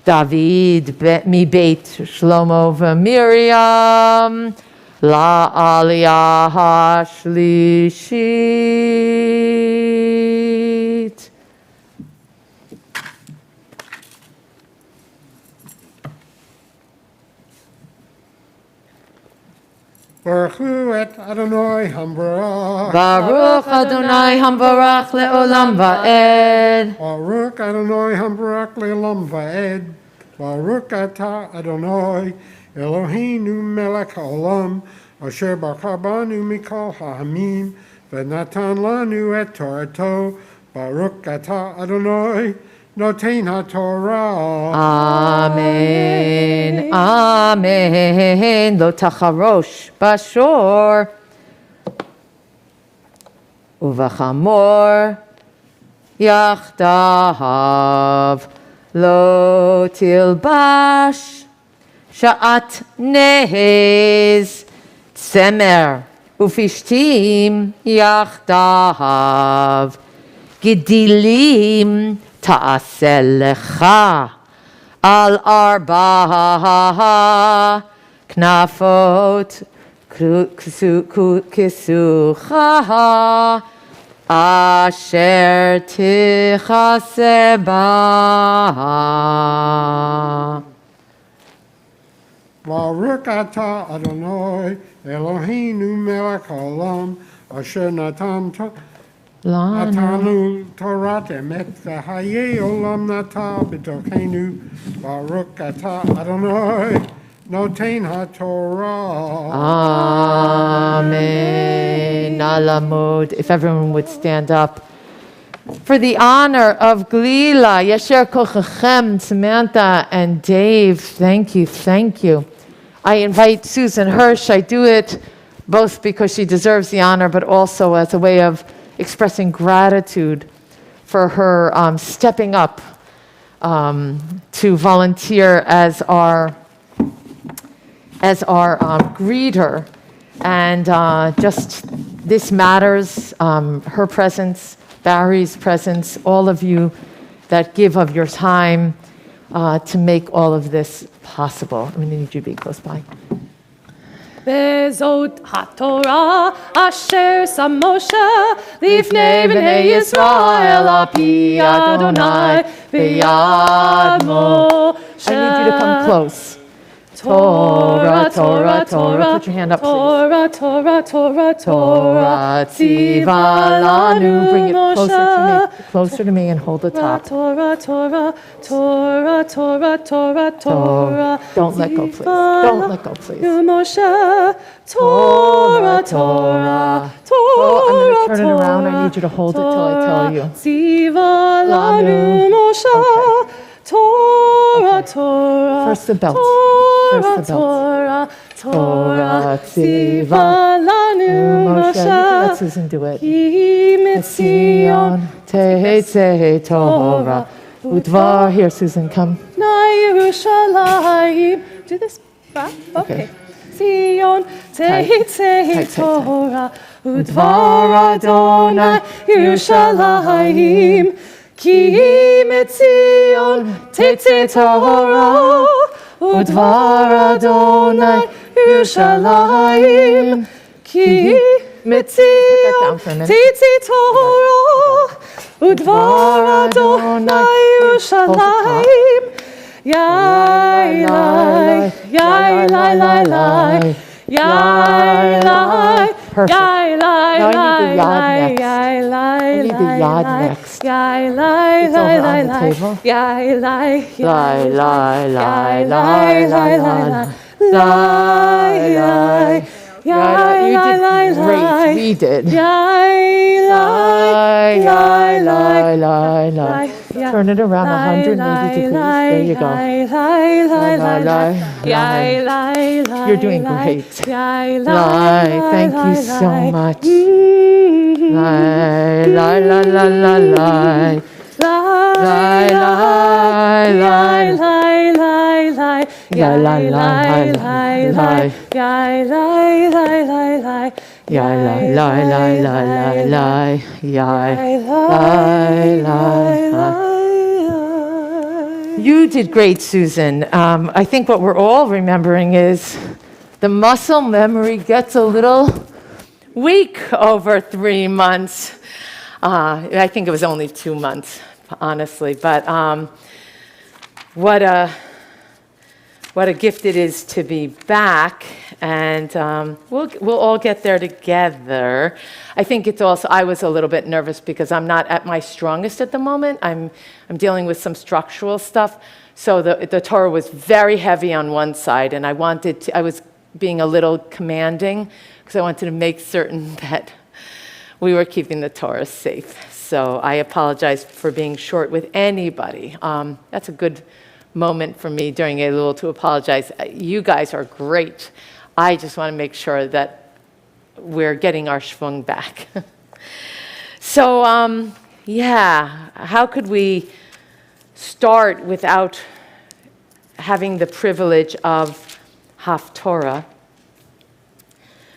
David mi Beit Shlomo v'Miriam la'aliyah hashlishi. Baruch et Adonai Hambarach. Baruch Adonai Hambarach le'olam va'ed. Baruch Adonai Hambarach le'olam va'ed. Baruch atah Adonai Eloheinu melech haolam asher barcha banu mikol ha'amim v'natan lanu et Torato. Baruch atah Adonai noten ha'Torah. Amen. Amen. Lo tacharosh bashor uvachamor yachdav lo tilbash sha'at nehez tzemer ufishtim yachdav gidilim ta'aseh lecha al arba knafot kisucha asher tichaseh ba. Baruch atah Adonai Eloheinu melech haolam asher Natanu Torah emet v'hayei olam nata b'tochenu. Baruch atah Adonai noten ha'Torah. Amen. Nalamud. If everyone would stand up. For the honor of Glila, Yasher Kochachem, Samantha, and Dave, thank you, thank you. I invite Susan Hirsch. I do it both because she deserves the honor, but also as a way of expressing gratitude for her stepping up to volunteer as our greeter. And just this matters, her presence, Barry's presence, all of you that give of your time to make all of this possible. I'm going to need you to be close by. Bezot HaTorah asher sam Moshe lifnei bnei Yisrael api Adonai v'yad Moshe. I need you to come close. Torah, Torah, Torah. Put your hand up, please. Torah, Torah, Torah, Torah, tziva lanu. Bring it closer to me, and hold the top. Torah, Torah, Torah, Torah, Torah, Torah. Don't let go, please. Don't let go, please. Moshe, Torah, Torah, Torah. I'm going to turn it around. I need you to hold it till I tell you. Tziva lanu Moshe. Torah, Torah. First the belt. Torah, Torah, Torah, tziva lanu Moshe. You can let Moshe. Susan do it. Ki mitzion Tetzei Torah. Udvar. Here, Susan, come. na Yerushalayim. Do this back. Okay. Zion tetzei Torah. Udvar Adonai Yerushalayim. Ki mitzion tetzei Torah. Udvar Adonai Yerushalayim. Ki mitzion tetzei Torah. Udvar Adonai Yerushalayim. Yai lai, yai lai lai lai. Yai lai, yai lai lai lai. Yai lai I need the lai yod lai. next. Yai lai It's lai over lai on the lai. table. Yai lai, Lai, lai, lai, yai lai, lai, lai. lai lai. Yai You lai did lai lai. great. We did. Yai lai, Lai, lai, lai, lie, lie. Turn it around 180 degrees. There you go. Lie. You're doing great. Lie. Thank you so much. Lie, lie, lie, lie, lie, lie. Lie, lie, lie. Lie, lie, lie, lie, lie. Lie, lie, lie, lie, lie. You did great, Susan. I think what we're all remembering is the muscle memory gets a little weak over 3 months. I think it was only 2 months, honestly, but what a gift it is to be back, and we'll all get there together. I think it's also, I was a little bit nervous because I'm not at my strongest at the moment. I'm dealing with some structural stuff, so the Torah was very heavy on one side, and I was being a little commanding because I wanted to make certain that we were keeping the Torah safe. So I apologize for being short with anybody. That's a good moment for me during Elul to apologize. You guys are great. I just want to make sure that we're getting our schwung back. So, how could we start without having the privilege of Haftorah?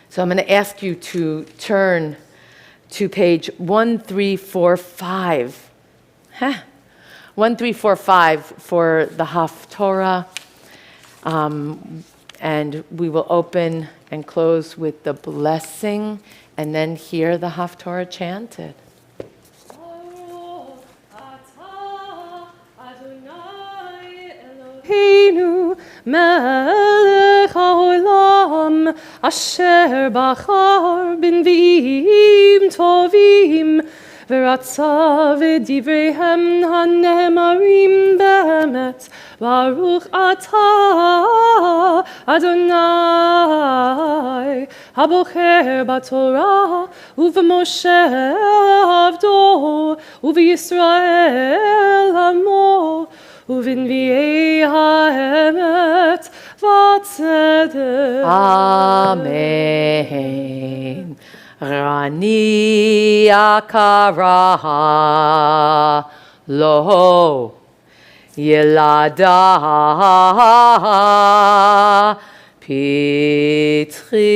So I'm going to ask you to turn to page 1345. 1345 for the Haftorah, and we will open and close with the blessing, and then hear the Haftorah chanted. Eloheinu melech haolam asher bachar b'nvi'im tovim ורצה ודבריהם הנאמרים באמת, ברוך אתה, אדוני, הבוחר בתורה ובמשה עבדו, ובישראל עמו, ובנביאי האמת והצדק. אמן. Rani akara lo yelada pitri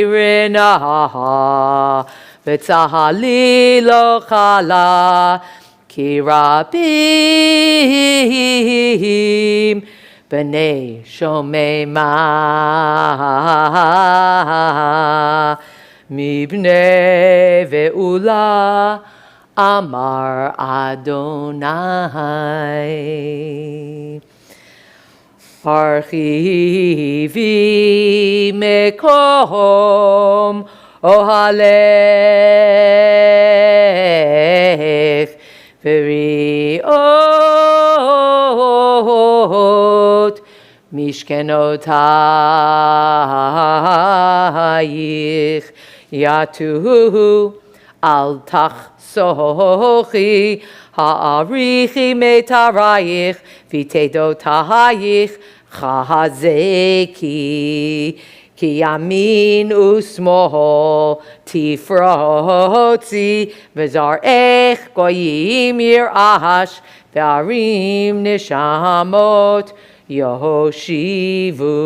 rena v'tzahali lo chala ki rabim b'nei shomema Mibnei ve'ula amar Adonai Archivi mekom ohalech v'riot mishkenotayich Yatuhu al tachsochi ha'arichi metarayich v'tedotayich chazeki ki yamin usmol tifrotzi v'zarech goyim yirash v'arim nishamot yoshivu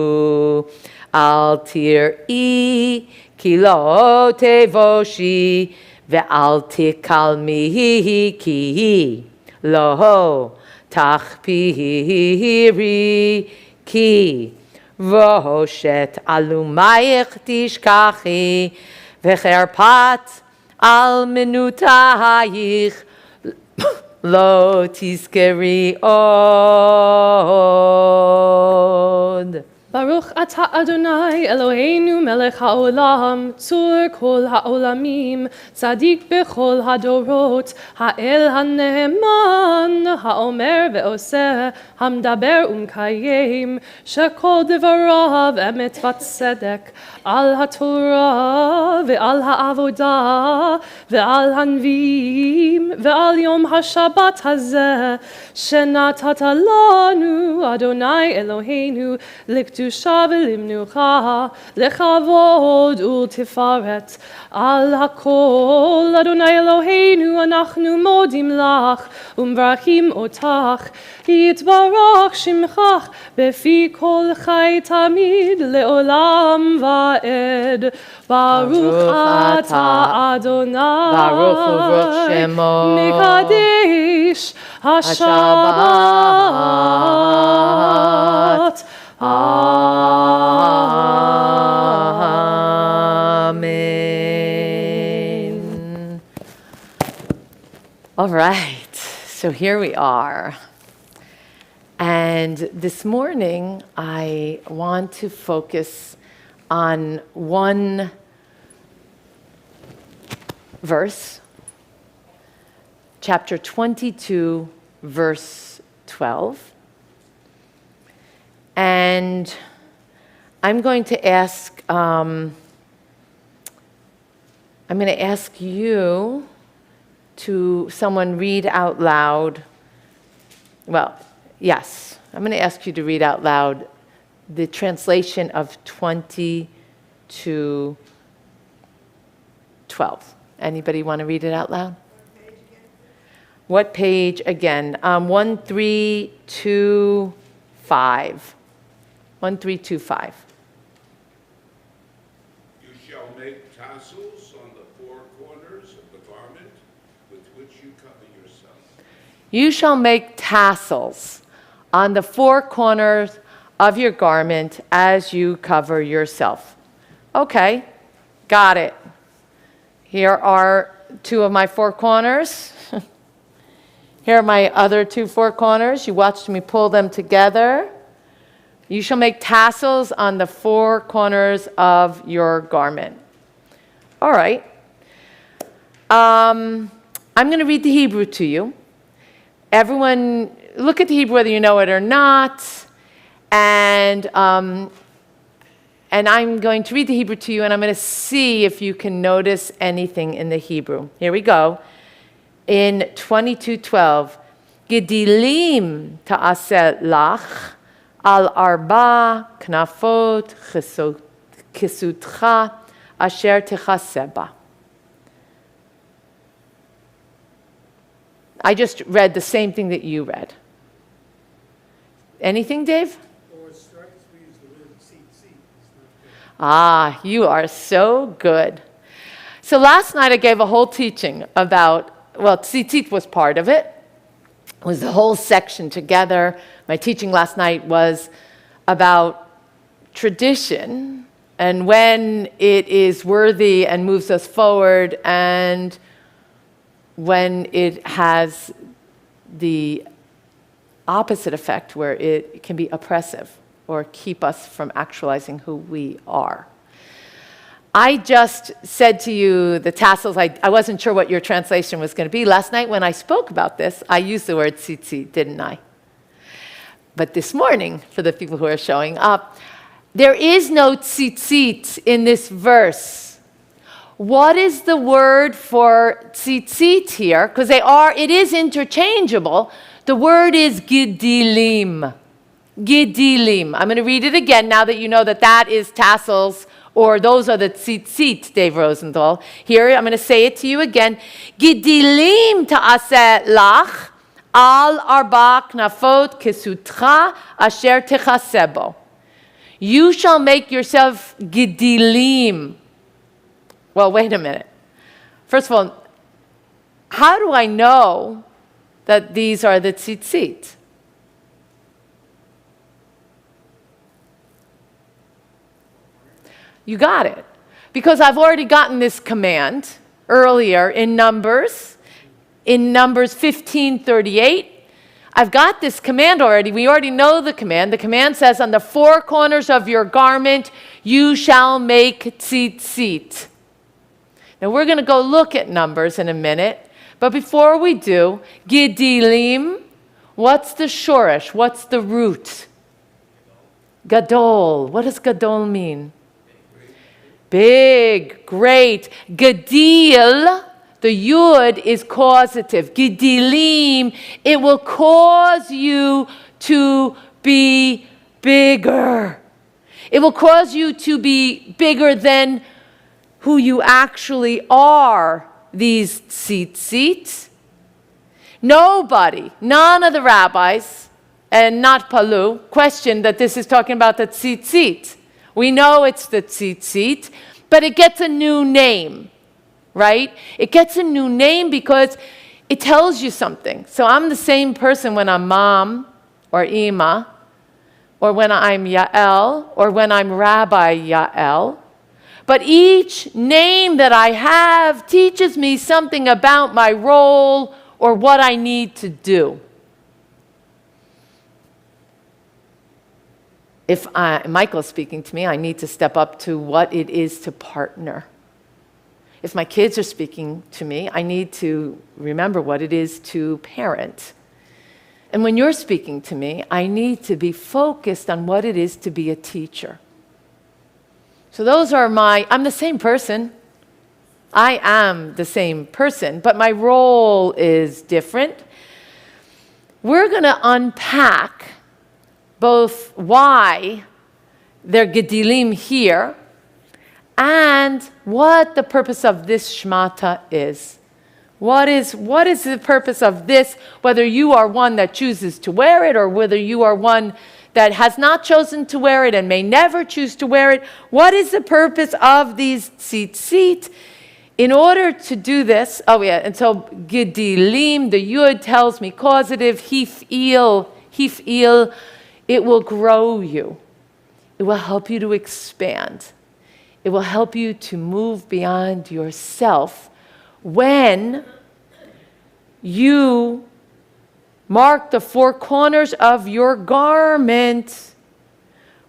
al tir'i Ki lo tevoshi ve'al tikalmihi ki lo tachpiri ki v'hoshet alumayich tishkachi v'cherpat al minutayich lo tizkeri od. Baruch ata Adonai Eloheinu melech haolam tzur kol haolamim tzadik bechol hadorot ha'el haneheman ha'omer ve'oseh hamdaber umkayim shekol devarav emet v'tzedek al haTorah ve'al ha'avodah ve'al hanviim המועדים ועל יום השבת הזה שנתת לנו, אדוני אלוהינו, לקדושה ולמנוחה, לכבוד ולתפארת. על הכל, אדוני אלוהינו, אנחנו מודים לך ומברכים אותך. יתברך שמך בפי כל חי תמיד לעולם ועד. ברוך אתה אדוני, ברוך וברוך שמו, מקדש השבת. Amen. All right, so here we are. And this morning, I want to focus on one verse, chapter 22, verse 12. And I'm going to ask you to someone read out loud. Well, yes, I'm going to ask you to read out loud the translation of 22:12. Anybody want to read it out loud? What page again? 1325. 1325. You shall make tassels on the four corners of the garment with which you cover yourself. You shall make tassels on the four corners of your garment as you cover yourself. Okay, got it. Here are two of my four corners. Here are my other two four corners. You watched me pull them together. You shall make tassels on the four corners of your garment. All right. I'm going to read the Hebrew to you. Everyone, look at the Hebrew whether you know it or not. And I'm going to read the Hebrew to you, and I'm going to see if you can notice anything in the Hebrew. Here we go. In 22:12, Gedilim ta'aseh lach al arba knafot kisutcha asher techaseba. I just read the same thing that you read. Anything, Dave? What strikes me is the word seat. Ah, you are so good. So last night I gave a whole teaching about, well, tzitzit was part of it. It was the whole section together. My teaching last night was about tradition and when it is worthy and moves us forward, and when it has the opposite effect where it can be oppressive or keep us from actualizing who we are. I just said to you the tassels, I wasn't sure what your translation was going to be. Last night when I spoke about this, I used the word tzitzit, didn't I? But this morning, for the people who are showing up, there is no tzitzit in this verse. What is the word for tzitzit here? Because it is interchangeable. The word is gedilim. Gedilim. I'm going to read it again now that you know that that is tassels, or those are the tzitzit, Dave Rosenthal. Here, I'm going to say it to you again. Gedilim ta'aseh lach al arba knafot kesutcha asher techasebo. You shall make yourself gedilim. Well, wait a minute. First of all, how do I know that these are the tzitzit? You got it. Because I've already gotten this command earlier in Numbers 15:38. I've got this command already. We already know the command. The command says, on the four corners of your garment, you shall make tzitzit. Now we're going to go look at Numbers in a minute. But before we do, Gedilim, what's the shoresh? What's the root? Gadol. What does Gadol mean? Big, great. Gadil, The yud is causative. Gidilim, it will cause you to be bigger. It will cause you to be bigger than who you actually are, these tzitzit. Nobody, none of the rabbis, and not Palu, questioned that this is talking about the tzitzit. We know it's the tzitzit, but it gets a new name, right? It gets a new name because it tells you something. So I'm the same person when I'm mom or Ima, or when I'm Yael, or when I'm Rabbi Yael. But each name that I have teaches me something about my role or what I need to do. If Michael's speaking to me, I need to step up to what it is to partner. If my kids are speaking to me, I need to remember what it is to parent. And when you're speaking to me, I need to be focused on what it is to be a teacher. So those are I'm the same person. I am the same person, but my role is different. We're going to unpack both why they're gedilim here and what the purpose of this shmata is. What is the purpose of this, whether you are one that chooses to wear it or whether you are one that has not chosen to wear it and may never choose to wear it? What is the purpose of these tzitzit? In order to do this, and so gedilim, the yud tells me causative, hif'il, it will grow you. It will help you to expand. It will help you to move beyond yourself when you mark the four corners of your garment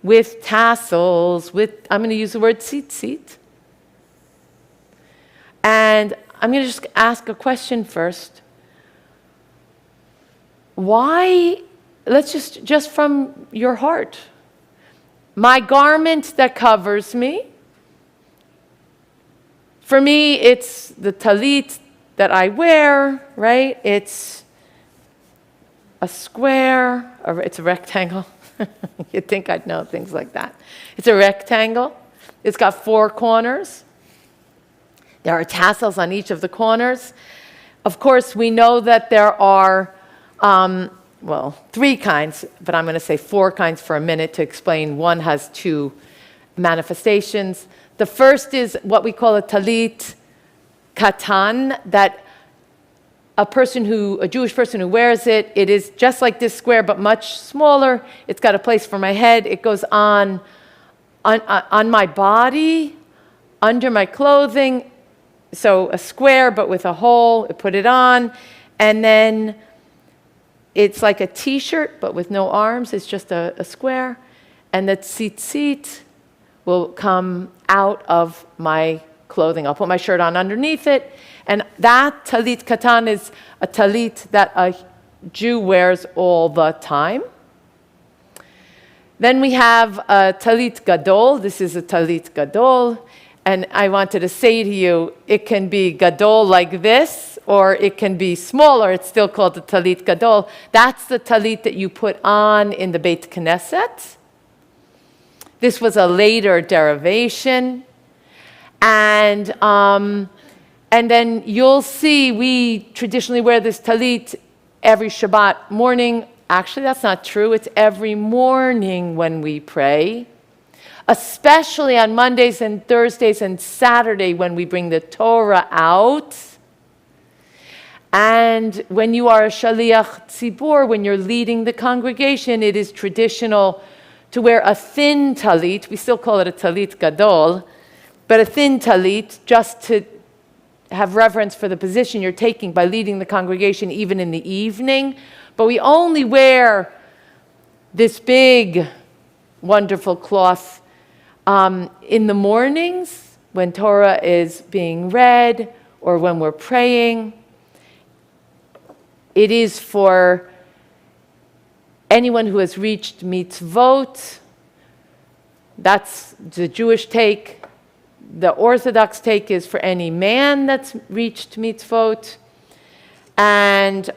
with tassels, I'm going to use the word tzitzit. And I'm going to just ask a question first. Why, let's just from your heart. My garment that covers me, for me, it's the talit that I wear, right? It's a square, it's a rectangle. You'd think I'd know things like that. It's a rectangle. It's got four corners. There are tassels on each of the corners. Of course, we know that there are, three kinds, but I'm going to say four kinds for a minute to explain. One has two manifestations. The first is what we call a talit katan, that a Jewish person who wears it, it is just like this square, but much smaller. It's got a place for my head. It goes on my body, under my clothing. So a square, but with a hole. Put it on. And then it's like a t-shirt, but with no arms. It's just a square. And the tzitzit will come out of my clothing. I'll put my shirt on underneath it. And that talit katan is a talit that a Jew wears all the time. Then we have a talit gadol. This is a talit gadol. And I wanted to say to you, it can be gadol like this, or it can be smaller. It's still called the talit gadol. That's the talit that you put on in the Beit Knesset. This was a later derivation. And then you'll see we traditionally wear this talit every Shabbat morning. Actually, that's not true. It's every morning when we pray, especially on Mondays and Thursdays and Saturday when we bring the Torah out. And when you are a shaliach tzibur, when you're leading the congregation, it is traditional to wear a thin talit. We still call it a talit gadol, but a thin talit, just to have reverence for the position you're taking by leading the congregation even in the evening. But we only wear this big, wonderful cloth in the mornings when Torah is being read or when we're praying. It is for anyone who has reached mitzvot. That's the Jewish take. the Orthodox take is for any man that's reached mitzvot. And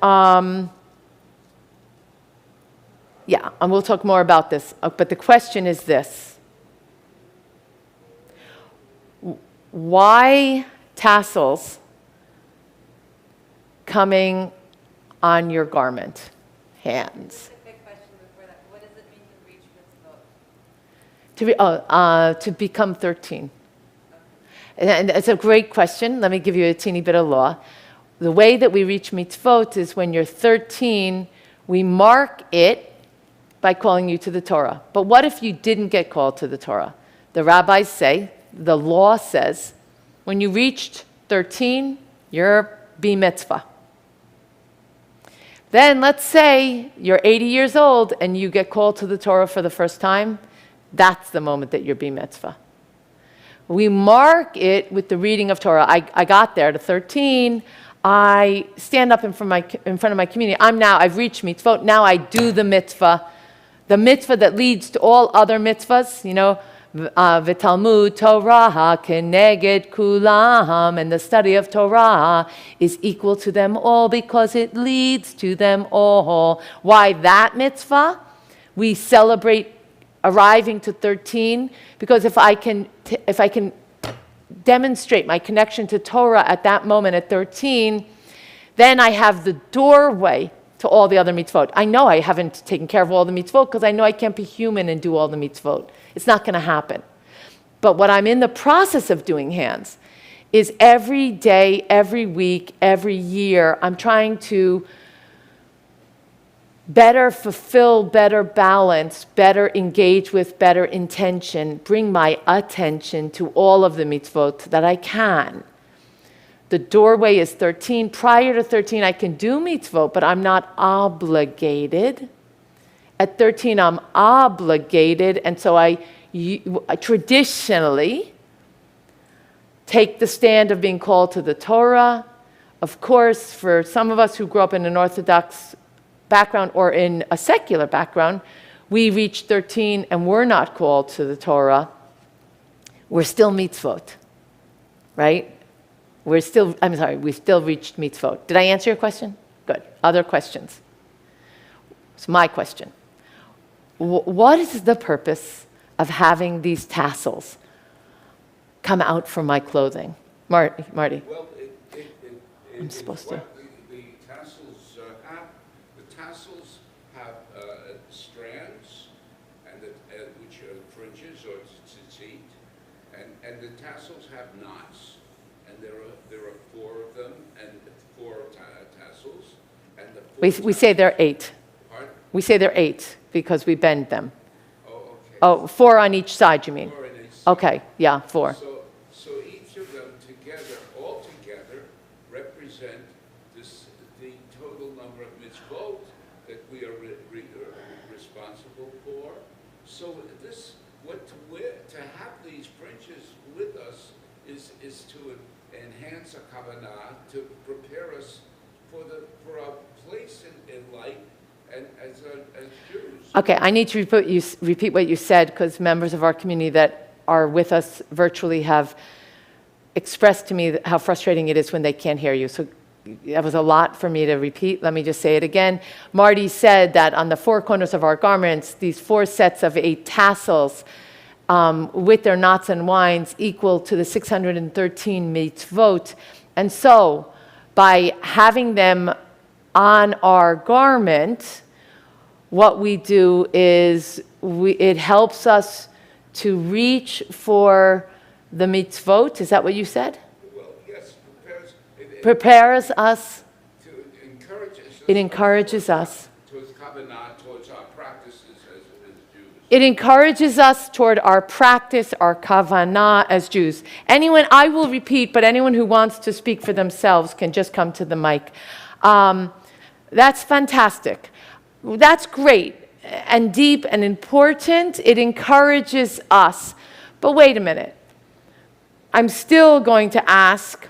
yeah, and we'll talk more about this. But the question is this. Why tassels coming on your garment? Hands. What does it mean to reach mitzvot? To become 13. And it's a great question. Let me give you a teeny bit of law. The way that we reach mitzvot is when you're 13, we mark it by calling you to the Torah. But what if you didn't get called to the Torah? The rabbis say, the law says, when you reached 13, you're b-mitzvah. Then let's say you're 80 years old and you get called to the Torah for the first time. That's the moment that you're b-mitzvah. We mark it with the reading of Torah. I got there to 13. I stand up in front of my community. I've reached mitzvot. Now I do the mitzvah that leads to all other mitzvahs. You know, v'talmud Torah keneged kulam, and the study of Torah is equal to them all because it leads to them all. Why that mitzvah? We celebrate arriving to 13 because if I can demonstrate my connection to Torah at that moment at 13, then I have the doorway to all the other mitzvot. I know I haven't taken care of all the mitzvot because I know I can't be human and do all the mitzvot. It's not going to happen. But what I'm in the process of doing, hands, is every day, every week, every year, I'm trying to better fulfill, better balance, better engage with, better intention, bring my attention to all of the mitzvot that I can. The doorway is 13. Prior to 13, I can do mitzvot, but I'm not obligated. At 13, I'm obligated, and so I traditionally take the stand of being called to the Torah. Of course, for some of us who grew up in an Orthodox background or in a secular background, we reach 13 and we're not called to the Torah. We're still mitzvot, right? We still reached mitzvot. Did I answer your question? Good. Other questions? It's my question. What is the purpose of having these tassels come out from my clothing? Marty. Well, I'm supposed to. The tassels have strands, and which are fringes or tzitzit, and the tassels have knots, and there are 4 of them, and 4 tassels, and the We say they're 8. Pardon? We say they're 8 because we bend them. Oh, okay. Oh, 4 on each side, you mean? 4 on each side. Okay, yeah, 4. So each of them all together, represent the total number of mitzvot that we are responsible for. So to have these fringes with us is to enhance a kavanah, to prepare us for our place in life and as Jews. Okay, I need to repeat what you said because members of our community that are with us virtually have expressed to me how frustrating it is when they can't hear you. So that was a lot for me to repeat. Let me just say it again. Marty said that on the 4 corners of our garments, these 4 sets of 8 tassels with their knots and winds equal to the 613 mitzvot. And so by having them on our garment, what we do is it helps us to reach for the mitzvot. Is that what you said? Well, yes, Prepares us. It encourages us. Towards kavanah, towards our practices as Jews. It encourages us toward our practice, our kavanah as Jews. I will repeat, but anyone who wants to speak for themselves can just come to the mic. That's fantastic. That's great and deep and important. It encourages us. But wait a minute. I'm still going to ask,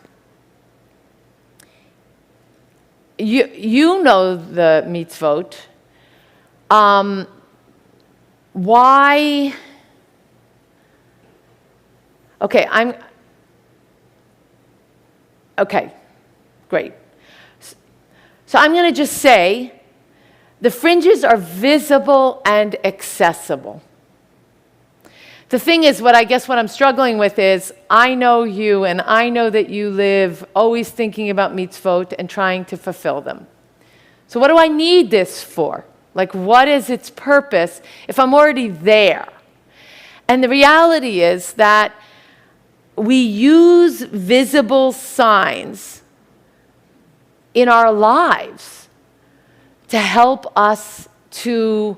you know the mitzvot. Why Okay, okay, great. So I'm going to just say the fringes are visible and accessible. The thing is, what I'm struggling with is, I know you, and I know that you live always thinking about mitzvot and trying to fulfill them. So what do I need this for? Like, what is its purpose if I'm already there? And the reality is that we use visible signs in our lives to help us to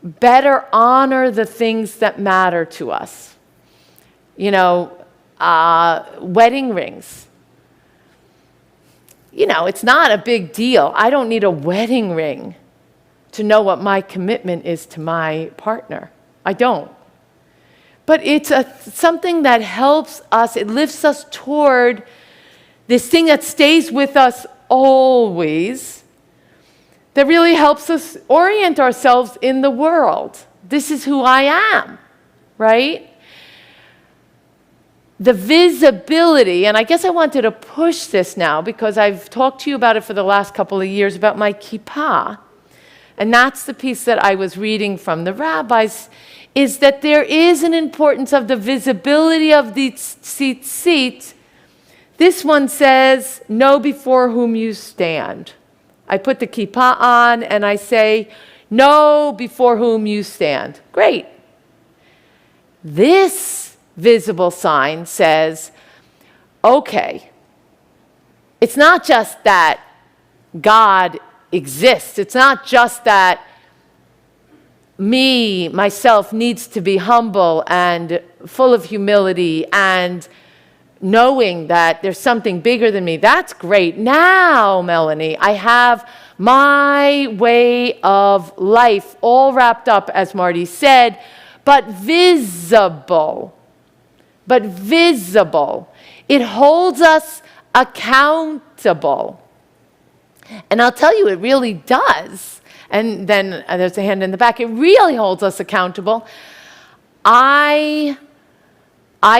better honor the things that matter to us. You know, wedding rings. You know, it's not a big deal. I don't need a wedding ring to know what my commitment is to my partner. I don't. But it's something that helps us, it lifts us toward this thing that stays with us always, that really helps us orient ourselves in the world. This is who I am, right? The visibility, and I guess I wanted to push this now because I've talked to you about it for the last couple of years about my kippah, and that's the piece that I was reading from the rabbis, is that there is an importance of the visibility of the tzitzit. This one says, know before whom you stand. I put the kippah on and I say, know before whom you stand. Great. This visible sign says, okay, it's not just that God exists. It's not just that myself needs to be humble and full of humility and knowing that there's something bigger than me. That's great. Now, Melanie, I have my way of life all wrapped up, as Marty said, but visible. But visible. It holds us accountable. And I'll tell you, it really does. And then there's a hand in the back. It really holds us accountable. I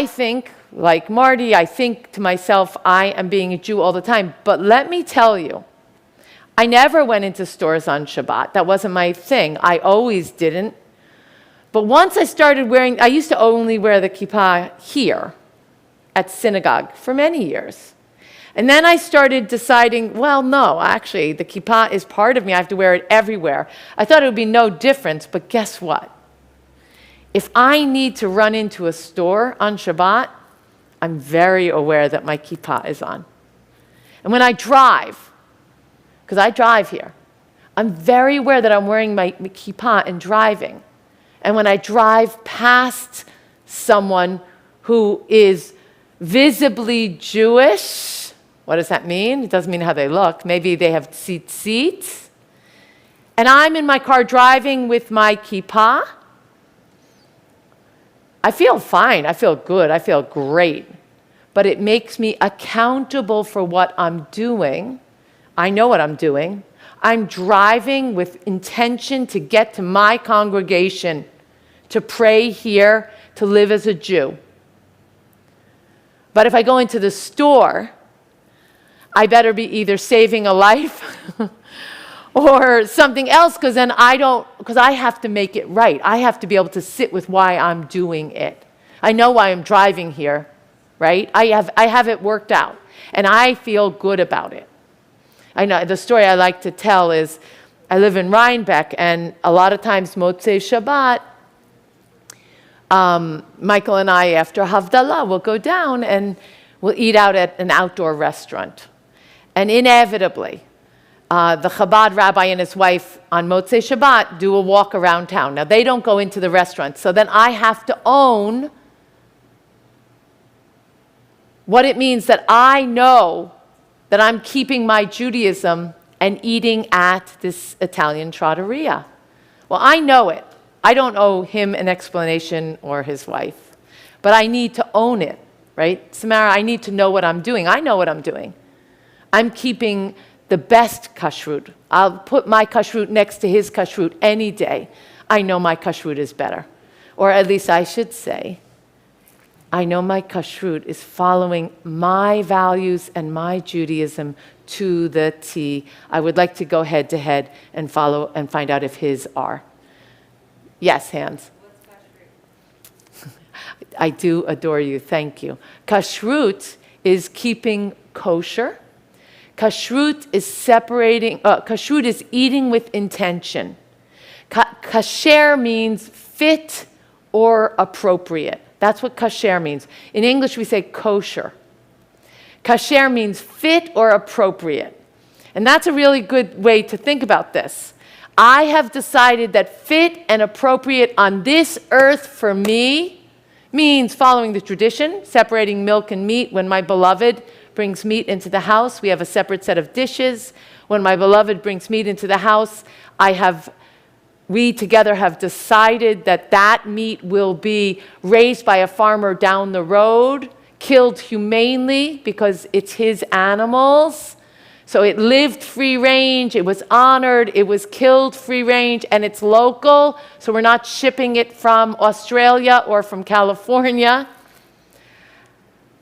think, like Marty, I think to myself, I am being a Jew all the time. But let me tell you, I never went into stores on Shabbat. That wasn't my thing. I always didn't. But once I started wearing, I used to only wear the kippah here at synagogue for many years. And then I started deciding, well, no, actually, the kippah is part of me. I have to wear it everywhere. I thought it would be no difference, but guess what? If I need to run into a store on Shabbat, I'm very aware that my kippah is on. And when I drive, because I drive here, I'm very aware that I'm wearing my kippah and driving. And when I drive past someone who is visibly Jewish, what does that mean? It doesn't mean how they look. Maybe they have tzitzit. And I'm in my car driving with my kippah. I feel fine. I feel good. I feel great. But it makes me accountable for what I'm doing. I know what I'm doing. I'm driving with intention to get to my congregation, to pray here, to live as a Jew. But if I go into the store, I better be either saving a life or something else, because then because I have to make it right. I have to be able to sit with why I'm doing it. I know why I'm driving here, right? I have it worked out, and I feel good about it. I know the story I like to tell is, I live in Rhinebeck, and a lot of times Motzei Shabbat, Michael and I, after Havdalah, will go down and we'll eat out at an outdoor restaurant. And inevitably, the Chabad rabbi and his wife on Motzei Shabbat do a walk around town. Now, they don't go into the restaurant, so then I have to own what it means that I know that I'm keeping my Judaism and eating at this Italian trattoria. Well, I know it. I don't owe him an explanation or his wife, but I need to own it, right? Samara, I need to know what I'm doing. I know what I'm doing. I'm keeping the best kashrut. I'll put my kashrut next to his kashrut any day. I know my kashrut is better. Or at least I should say, I know my kashrut is following my values and my Judaism to the T. I would like to go head to head and follow and find out if his are. Yes, hands. I do adore you. Thank you. Kashrut is keeping kosher. Kashrut is kashrut is eating with intention. Kasher means fit or appropriate. That's what kasher means. In English, we say kosher. Kasher means fit or appropriate. And that's a really good way to think about this. I have decided that fit and appropriate on this earth for me means following the tradition, separating milk and meat. When my beloved brings meat into the house, we have a separate set of dishes. When my beloved brings meat into the house, we together have decided that that meat will be raised by a farmer down the road, killed humanely because it's his animals. So it lived free range, it was honored, it was killed free range, and it's local. So we're not shipping it from Australia or from California.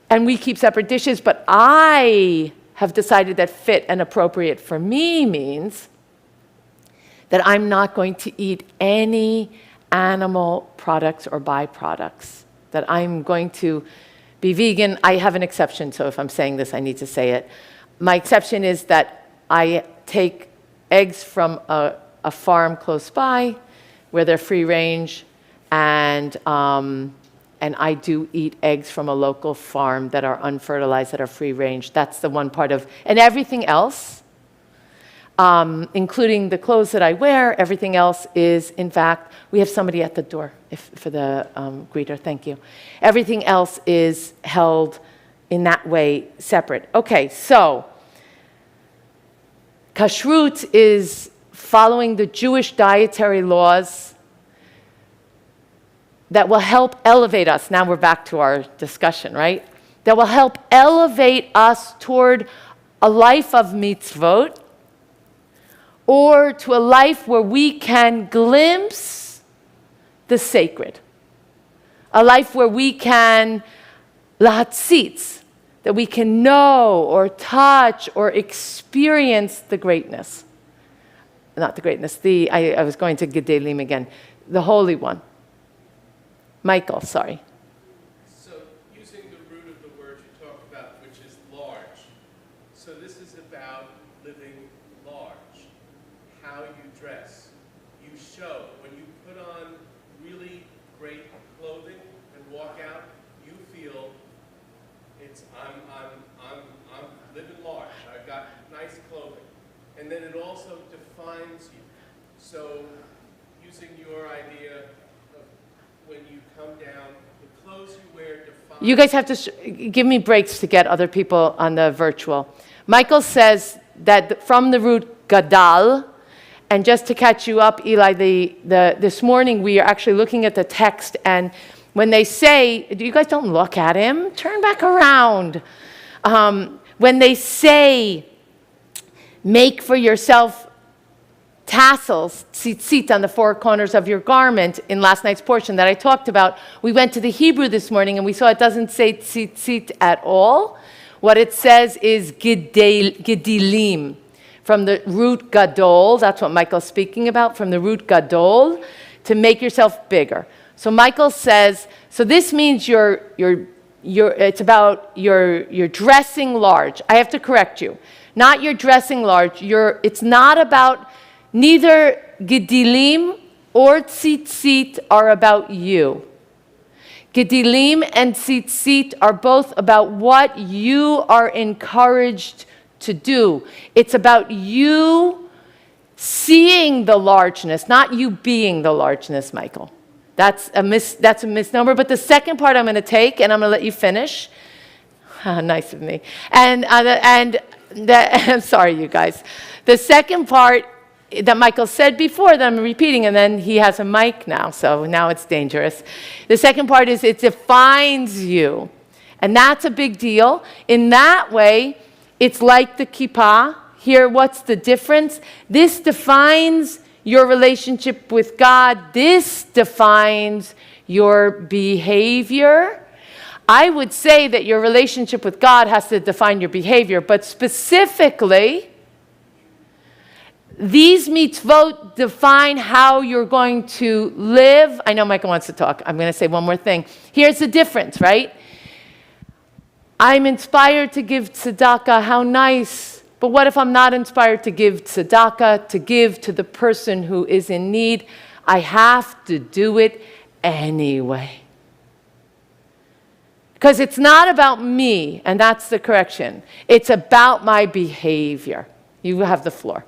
And we keep separate dishes, but I have decided that fit and appropriate for me means that I'm not going to eat any animal products or byproducts, that I'm going to be vegan. I have an exception, so if I'm saying this, I need to say it. My exception is that I take eggs from a farm close by where they're free range, and I do eat eggs from a local farm that are unfertilized, that are free range. That's the one part of, and everything else, including the clothes that I wear, everything else is, in fact, we have somebody at the door for the greeter, thank you. Everything else is held in that way separate. Okay, so kashrut is following the Jewish dietary laws that will help elevate us. Now we're back to our discussion, right? That will help elevate us toward a life of mitzvot, or to a life where we can glimpse the sacred. A life where we can lahatzitz, that we can know or touch or experience the greatness. Not the greatness, I was going to Gedalim again, the Holy One. Michael, sorry. So using the root of the word you talk about, which is large. So this is about living large. How you dress. You show. When you put on really great clothing and walk out, you feel it's I'm living large. I've got nice clothing. And then it also defines you. So using your idea of when you come down, the clothes you wear define You guys have to give me breaks to get other people on the virtual. Michael says that from the root gadal, and just to catch you up, Eli, this morning we are actually looking at the text, and when they say, you guys don't look at him, turn back around. When they say, make for yourself tassels, tzitzit, on the four corners of your garment in last night's portion that I talked about, we went to the Hebrew this morning and we saw it doesn't say tzitzit at all. What it says is gedilim, from the root gadol. That's what Michael's speaking about, from the root gadol, to make yourself bigger. So Michael says, so this means it's about you're dressing large. I have to correct you. Not you're dressing large. It's not about, neither gedilim or tzitzit are about you. Gedilim and tzitzit are both about what you are encouraged to do. It's about you seeing the largeness, not you being the largeness, Michael. That's a misnomer. But the second part I'm going to take, and I'm going to let you finish. Nice of me. I'm sorry, you guys. The second part that Michael said before that I'm repeating, and then he has a mic now, so now it's dangerous. The second part is it defines you. And that's a big deal. In that way, it's like the kippah. Here, what's the difference? This defines your relationship with God. This defines your behavior. I would say that your relationship with God has to define your behavior, but specifically, these mitzvot define how you're going to live. I know Michael wants to talk. I'm going to say one more thing. Here's the difference, right? I'm inspired to give tzedakah. How nice. But what if I'm not inspired to give tzedakah, to give to the person who is in need? I have to do it anyway. Because it's not about me, and that's the correction. It's about my behavior. You have the floor.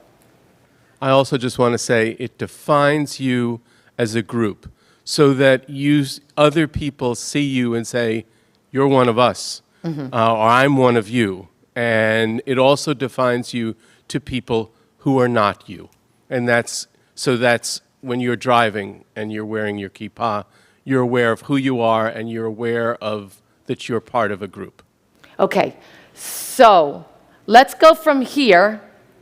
I also just want to say it defines you as a group so that other people see you and say, you're one of us, or I'm one of you. And it also defines you to people who are not you. And that's when you're driving and you're wearing your kippah, you're aware of who you are and you're aware of that you're part of a group. Okay, so let's go from here.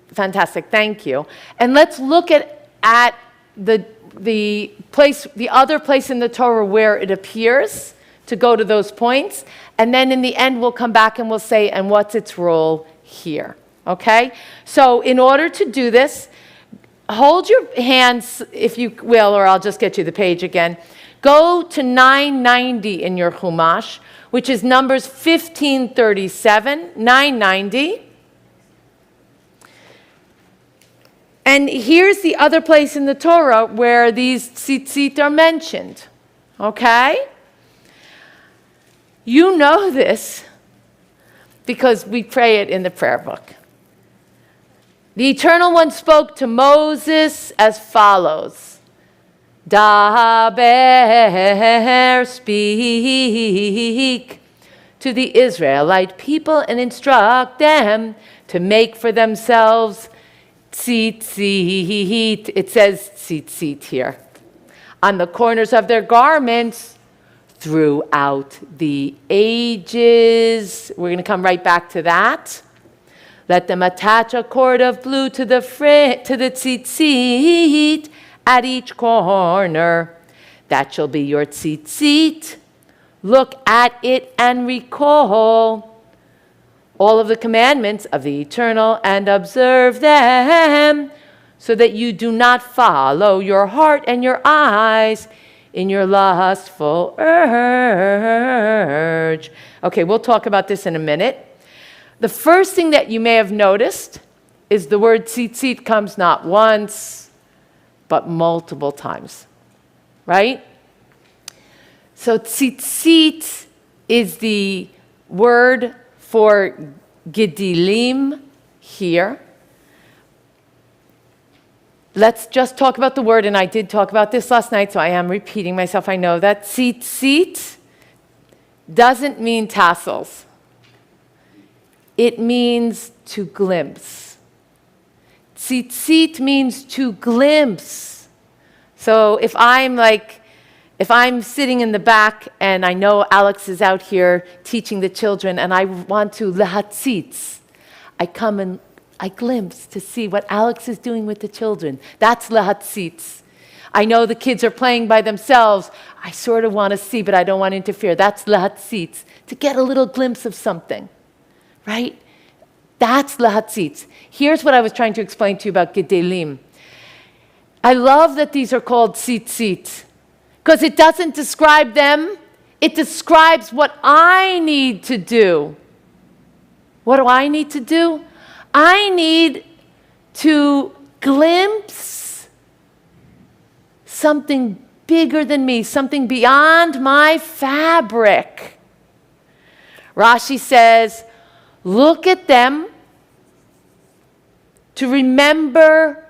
Fantastic, thank you. And let's look at the place, the other place in the Torah where it appears to go to those points. And then in the end, we'll come back and we'll say, and what's its role here? Okay? So in order to do this, hold your hands, if you will, or I'll just get you the page again. Go to 990 in your Chumash, which is Numbers 1537, 990. And here's the other place in the Torah where these tzitzit are mentioned. Okay? You know this because we pray it in the prayer book. The Eternal One spoke to Moses as follows. Daber, speak to the Israelite people and instruct them to make for themselves tzitzit. It says tzitzit here. On the corners of their garments throughout the ages. We're going to come right back to that. Let them attach a cord of blue to the tzitzit at each corner. That shall be your tzitzit. Look at it and recall all of the commandments of the Eternal and observe them, so that you do not follow your heart and your eyes in your lustful urge. Okay, we'll talk about this in a minute. The first thing that you may have noticed is the word tzitzit comes not once, but multiple times, right? So tzitzit is the word for gedilim here. Let's just talk about the word, and I did talk about this last night, so I am repeating myself. I know that tzitzit doesn't mean tassels. It means to glimpse. Tzitzit means to glimpse. So if I'm sitting in the back and I know Alex is out here teaching the children and I want to lehatzitz, I come and I glimpse to see what Alex is doing with the children. That's lehatzitz. I know the kids are playing by themselves. I sort of want to see, but I don't want to interfere. That's lehatzitz, to get a little glimpse of something, right? That's lehatzitz. Here's what I was trying to explain to you about gedelim. I love that these are called tzitzit, because it doesn't describe them. It describes what I need to do. What do I need to do? I need to glimpse something bigger than me, something beyond my fabric. Rashi says, look at them to remember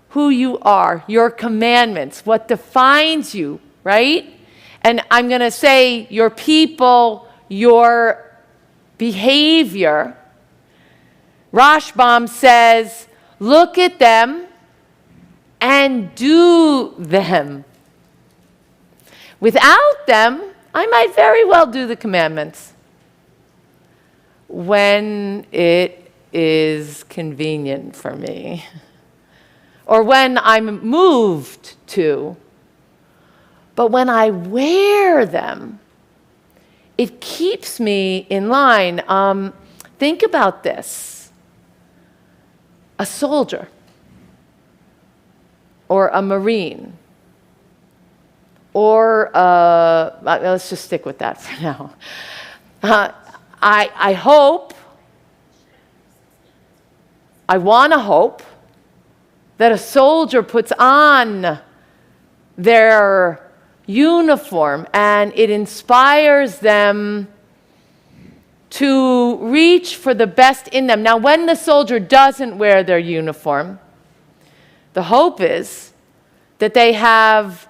who you are, your commandments, what defines you, right? And I'm going to say your people, your behavior. Rashbam says, look at them and do them. Without them, I might very well do the commandments when it is convenient for me, or when I'm moved to. But when I wear them, it keeps me in line. Think about this. A soldier or a Marine or, let's just stick with that for now. I hope, I want to hope that a soldier puts on their uniform and it inspires them to reach for the best in them. Now, when the soldier doesn't wear their uniform, the hope is that they have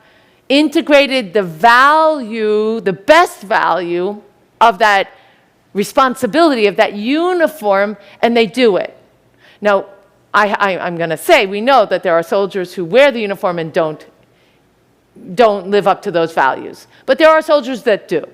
integrated the value, the best value of that responsibility, of that uniform, and they do it. Now, I'm going to say, we know that there are soldiers who wear the uniform and don't live up to those values. But there are soldiers that do.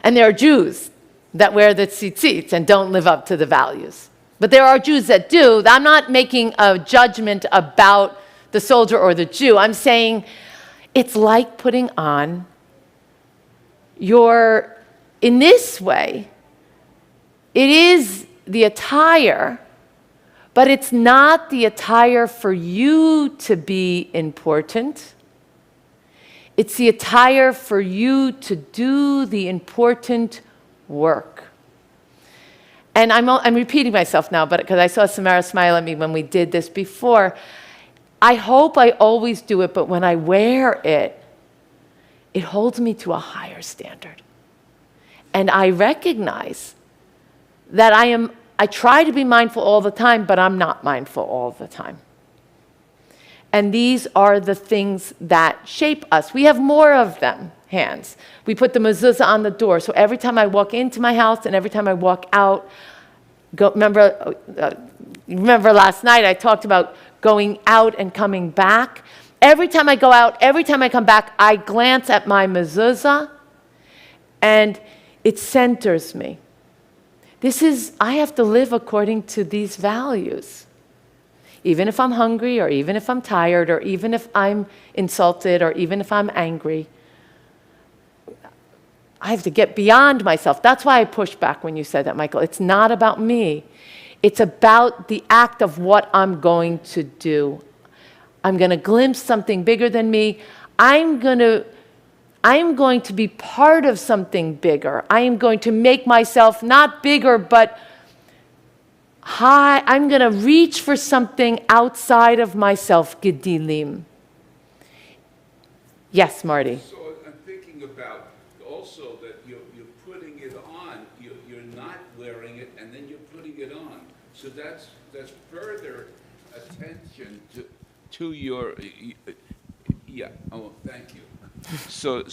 And there are Jews that wear the tzitzit and don't live up to the values. But there are Jews that do. I'm not making a judgment about the soldier or the Jew. I'm saying it's like putting on in this way, it is the attire, but it's not the attire for you to be important. It's the attire for you to do the important work. And I'm repeating myself now, but because I saw Samara smile at me when we did this before. I hope I always do it, but when I wear it, it holds me to a higher standard. And I recognize that I try to be mindful all the time, but I'm not mindful all the time. And these are the things that shape us. We have more of them, hands. We put the mezuzah on the door, so every time I walk into my house and every time I walk out, remember last night I talked about going out and coming back. Every time I go out, every time I come back, I glance at my mezuzah, and it centers me. I have to live according to these values. Even if I'm hungry, or even if I'm tired, or even if I'm insulted, or even if I'm angry, I have to get beyond myself. That's why I pushed back when you said that, Michael. It's not about me. It's about the act of what I'm going to do. I'm going to glimpse something bigger than me. I'm going to be part of something bigger. I am going to make myself not bigger, but high. I'm going to reach for something outside of myself, Gedilim. Yes, Marty. So I'm thinking about also that you're putting it on. You're not wearing it, and then you're putting it on. So that's further attention to your, yeah, oh, thank you. So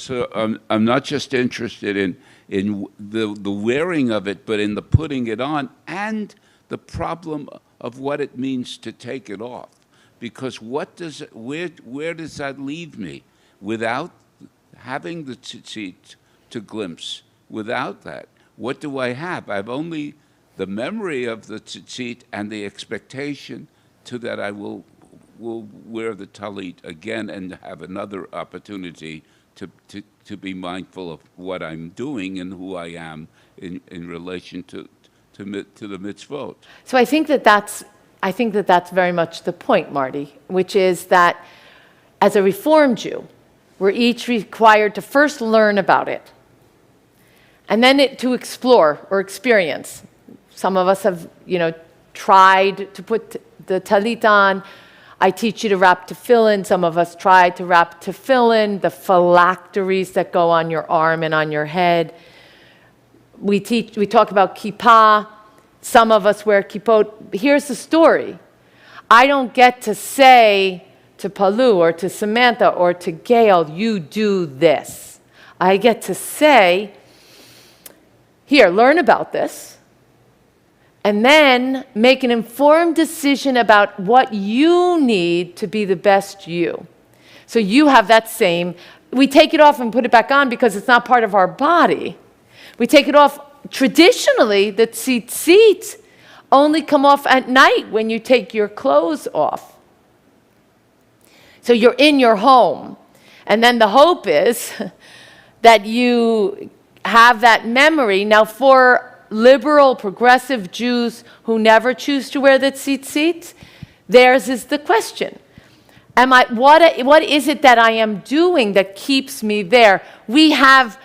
I'm not just interested in the wearing of it, but in the putting it on and the problem of what it means to take it off. Because where does that leave me without having the tzitzit to glimpse? Without that, what do I have? I've only the memory of the tzitzit and the expectation to that I will wear the talit again and have another opportunity to be mindful of what I'm doing and who I am in relation to the mitzvot. So I think that's very much the point, Marty, which is that as a Reformed Jew, we're each required to first learn about it and then to explore or experience. Some of us have, tried to put the talit on. I teach you to wrap tefillin. Some of us tried to wrap tefillin, the phylacteries that go on your arm and on your head. We talk about kippah. Some of us wear kippot. Here's the story. I don't get to say to Palu or to Samantha or to Gail, you do this. I get to say, here, learn about this, and then make an informed decision about what you need to be the best you. So you have that same, we take it off and put it back on because it's not part of our body. We take it off, traditionally, the tzitzit only come off at night when you take your clothes off. So you're in your home. And then the hope is that you have that memory. Now, for liberal, progressive Jews who never choose to wear the tzitzit, theirs is the question. What is it that I am doing that keeps me there? We have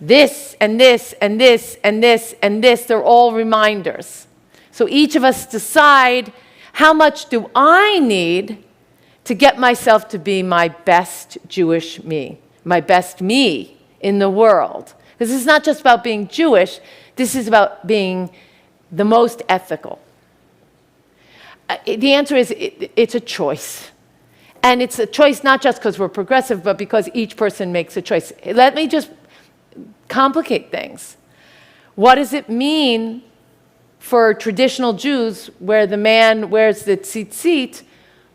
this and this and this and this and this. They're all reminders. So each of us decide, how much do I need to get myself to be my best Jewish me, my best me in the world? Because this is not just about being Jewish, this is about being the most ethical. The answer is it's a choice. And it's a choice not just because we're progressive, but because each person makes a choice. Let me just complicate things. What does it mean for traditional Jews where the man wears the tzitzit,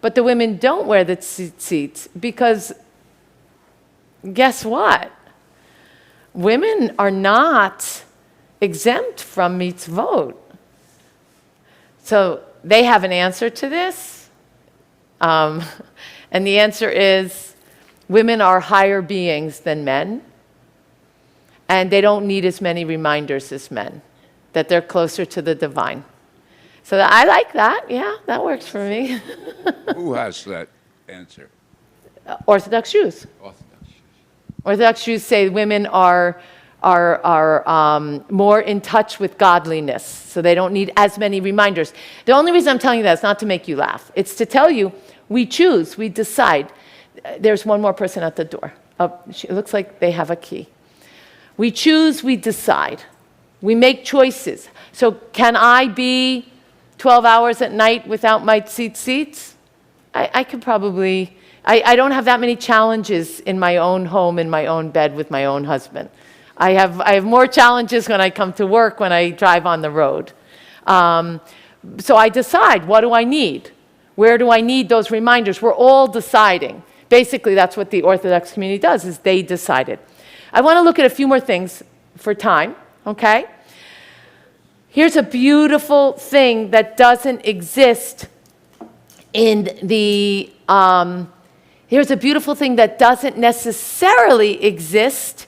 but the women don't wear the tzitzit? Because guess what? Women are not exempt from mitzvot. So they have an answer to this. And the answer is women are higher beings than men. And they don't need as many reminders as men, that they're closer to the divine. So I like that. Yeah, that works for me. Who has that answer? Orthodox Jews. Orthodox Jews. Orthodox Jews say women are more in touch with godliness, so they don't need as many reminders. The only reason I'm telling you that is not to make you laugh. It's to tell you we choose, we decide. There's one more person at the door. Oh, it looks like they have a key. We choose, we decide. We make choices. So can I be 12 hours at night without my tzitzit? I could probably, I don't have that many challenges in my own home, in my own bed with my own husband. I have more challenges when I come to work, when I drive on the road. So I decide, what do I need? Where do I need those reminders? We're all deciding. Basically, that's what the Orthodox community does, is they decided. I want to look at a few more things for time, okay? Here's a beautiful thing that doesn't exist in the, here's a beautiful thing that doesn't necessarily exist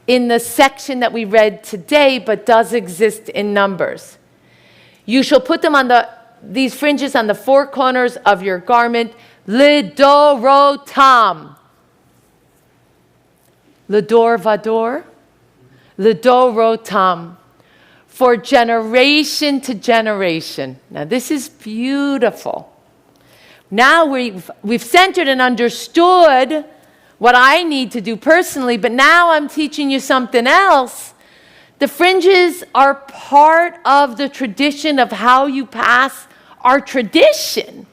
in the section that we read today, but does exist in Numbers. You shall put them on these fringes on the four corners of your garment, lidorotam. Lidor vador, lidorotam, for generation to generation. Now this is beautiful. Now we've centered and understood what I need to do personally, but now I'm teaching you something else. The fringes are part of the tradition of how you pass our tradition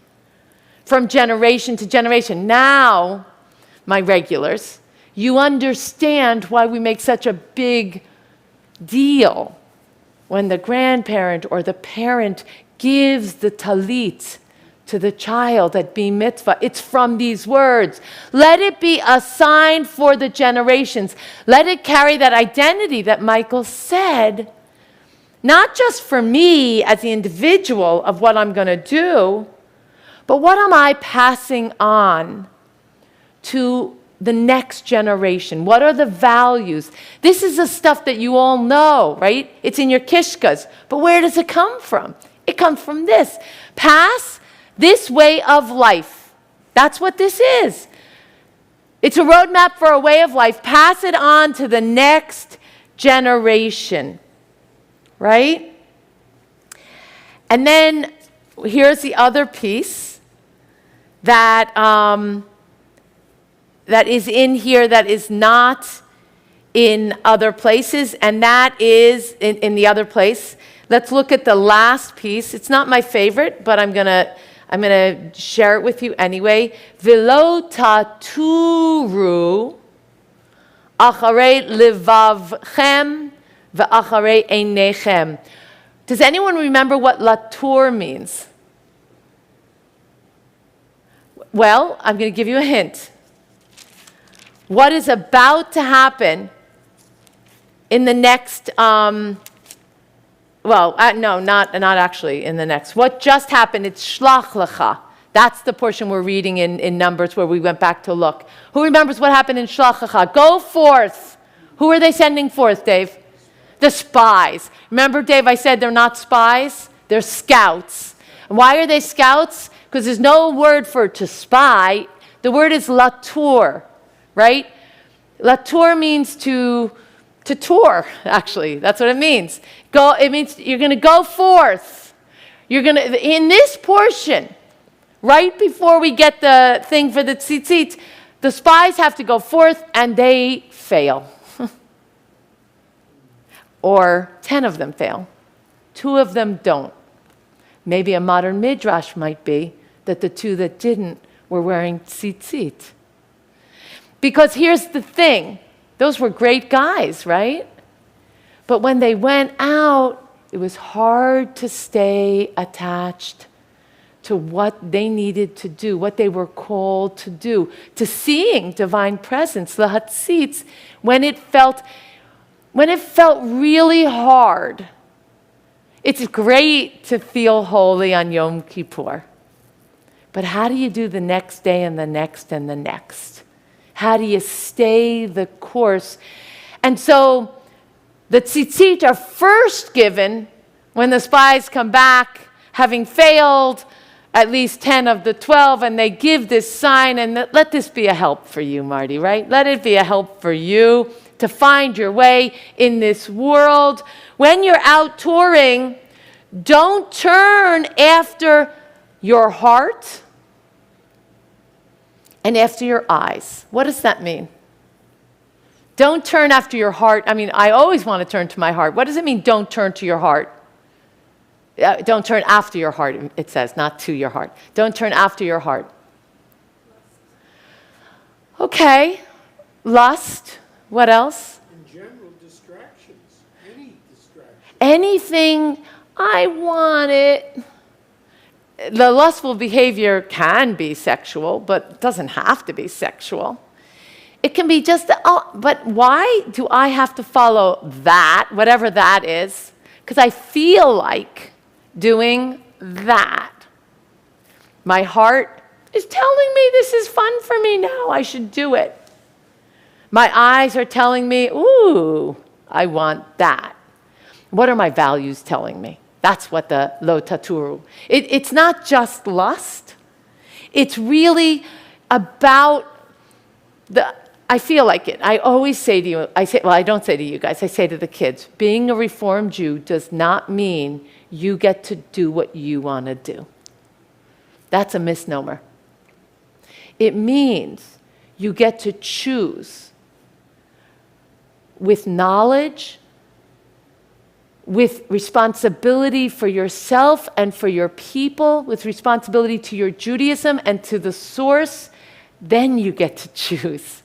from generation to generation. Now, my regulars, you understand why we make such a big deal when the grandparent or the parent gives the talit to the child at Bar Mitzvah. It's from these words. Let it be a sign for the generations. Let it carry that identity that Michael said, not just for me as the individual of what I'm going to do, but what am I passing on to the next generation? What are the values? This is the stuff that you all know, right? It's in your kishkas. But where does it come from? It comes from this. Pass this way of life. That's what this is. It's a roadmap for a way of life. Pass it on to the next generation, right? And then here's the other piece that that is in here that is not in other places, and that is in the other place. Let's look at the last piece. It's not my favorite, but I'm gonna share it with you anyway. V'lo taturu acharei livavchem ve'acharei einechem. Does anyone remember what latur means? Well, I'm going to give you a hint. What is about to happen in the next, no, not actually in the next. What just happened, it's shlach lecha. That's the portion we're reading in Numbers where we went back to look. Who remembers what happened in shlach lecha? Go forth. Who are they sending forth, Dave? The spies. Remember, Dave, I said they're not spies? They're scouts. And why are they scouts? Because there's no word for to spy. The word is latur, right? Latur means to tour, actually. That's what it means. It means you're going to go forth. You're going to, in this portion, right before we get the thing for the tzitzit, the spies have to go forth and they fail. Or 10 of them fail. 2 of them don't. Maybe a modern midrash might be that the 2 that didn't were wearing tzitzit. Because here's the thing. Those were great guys, right? But when they went out, it was hard to stay attached to what they needed to do, what they were called to do, to seeing divine presence, lahatzitz, when it felt really hard. It's great to feel holy on Yom Kippur. But how do you do the next day and the next and the next? How do you stay the course? And so the tzitzit are first given when the spies come back, having failed at least 10 of the 12, and they give this sign, and let this be a help for you, Marty, right? Let it be a help for you to find your way in this world. When you're out touring, don't turn after your heart and after your eyes. What does that mean? Don't turn after your heart. I mean, I always want to turn to my heart. What does it mean, don't turn to your heart? Don't turn after your heart, it says, not to your heart. Don't turn after your heart. Okay, lust. What else? In general, distractions. Any distraction. Anything, I want it. The lustful behavior can be sexual, but doesn't have to be sexual. It can be just, but why do I have to follow that, whatever that is? Because I feel like doing that. My heart is telling me this is fun for me now. I should do it. My eyes are telling me, ooh, I want that. What are my values telling me? That's what the lo taturu. It's not just lust. It's really about I feel like it. I always say to you, I don't say to you guys, I say to the kids, being a Reformed Jew does not mean you get to do what you want to do. That's a misnomer. It means you get to choose with knowledge, with responsibility for yourself and for your people, with responsibility to your Judaism and to the source, then you get to choose.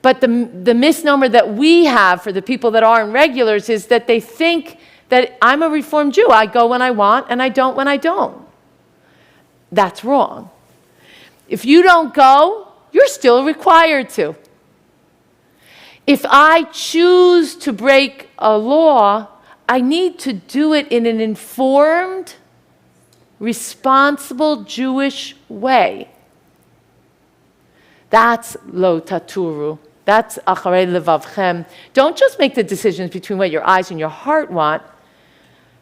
But the misnomer that we have for the people that aren't regulars is that they think that I'm a Reformed Jew. I go when I want and I don't when I don't. That's wrong. If you don't go, you're still required to. If I choose to break a law, I need to do it in an informed, responsible Jewish way. That's lo taturu. That's acharei levavchem. Don't just make the decisions between what your eyes and your heart want.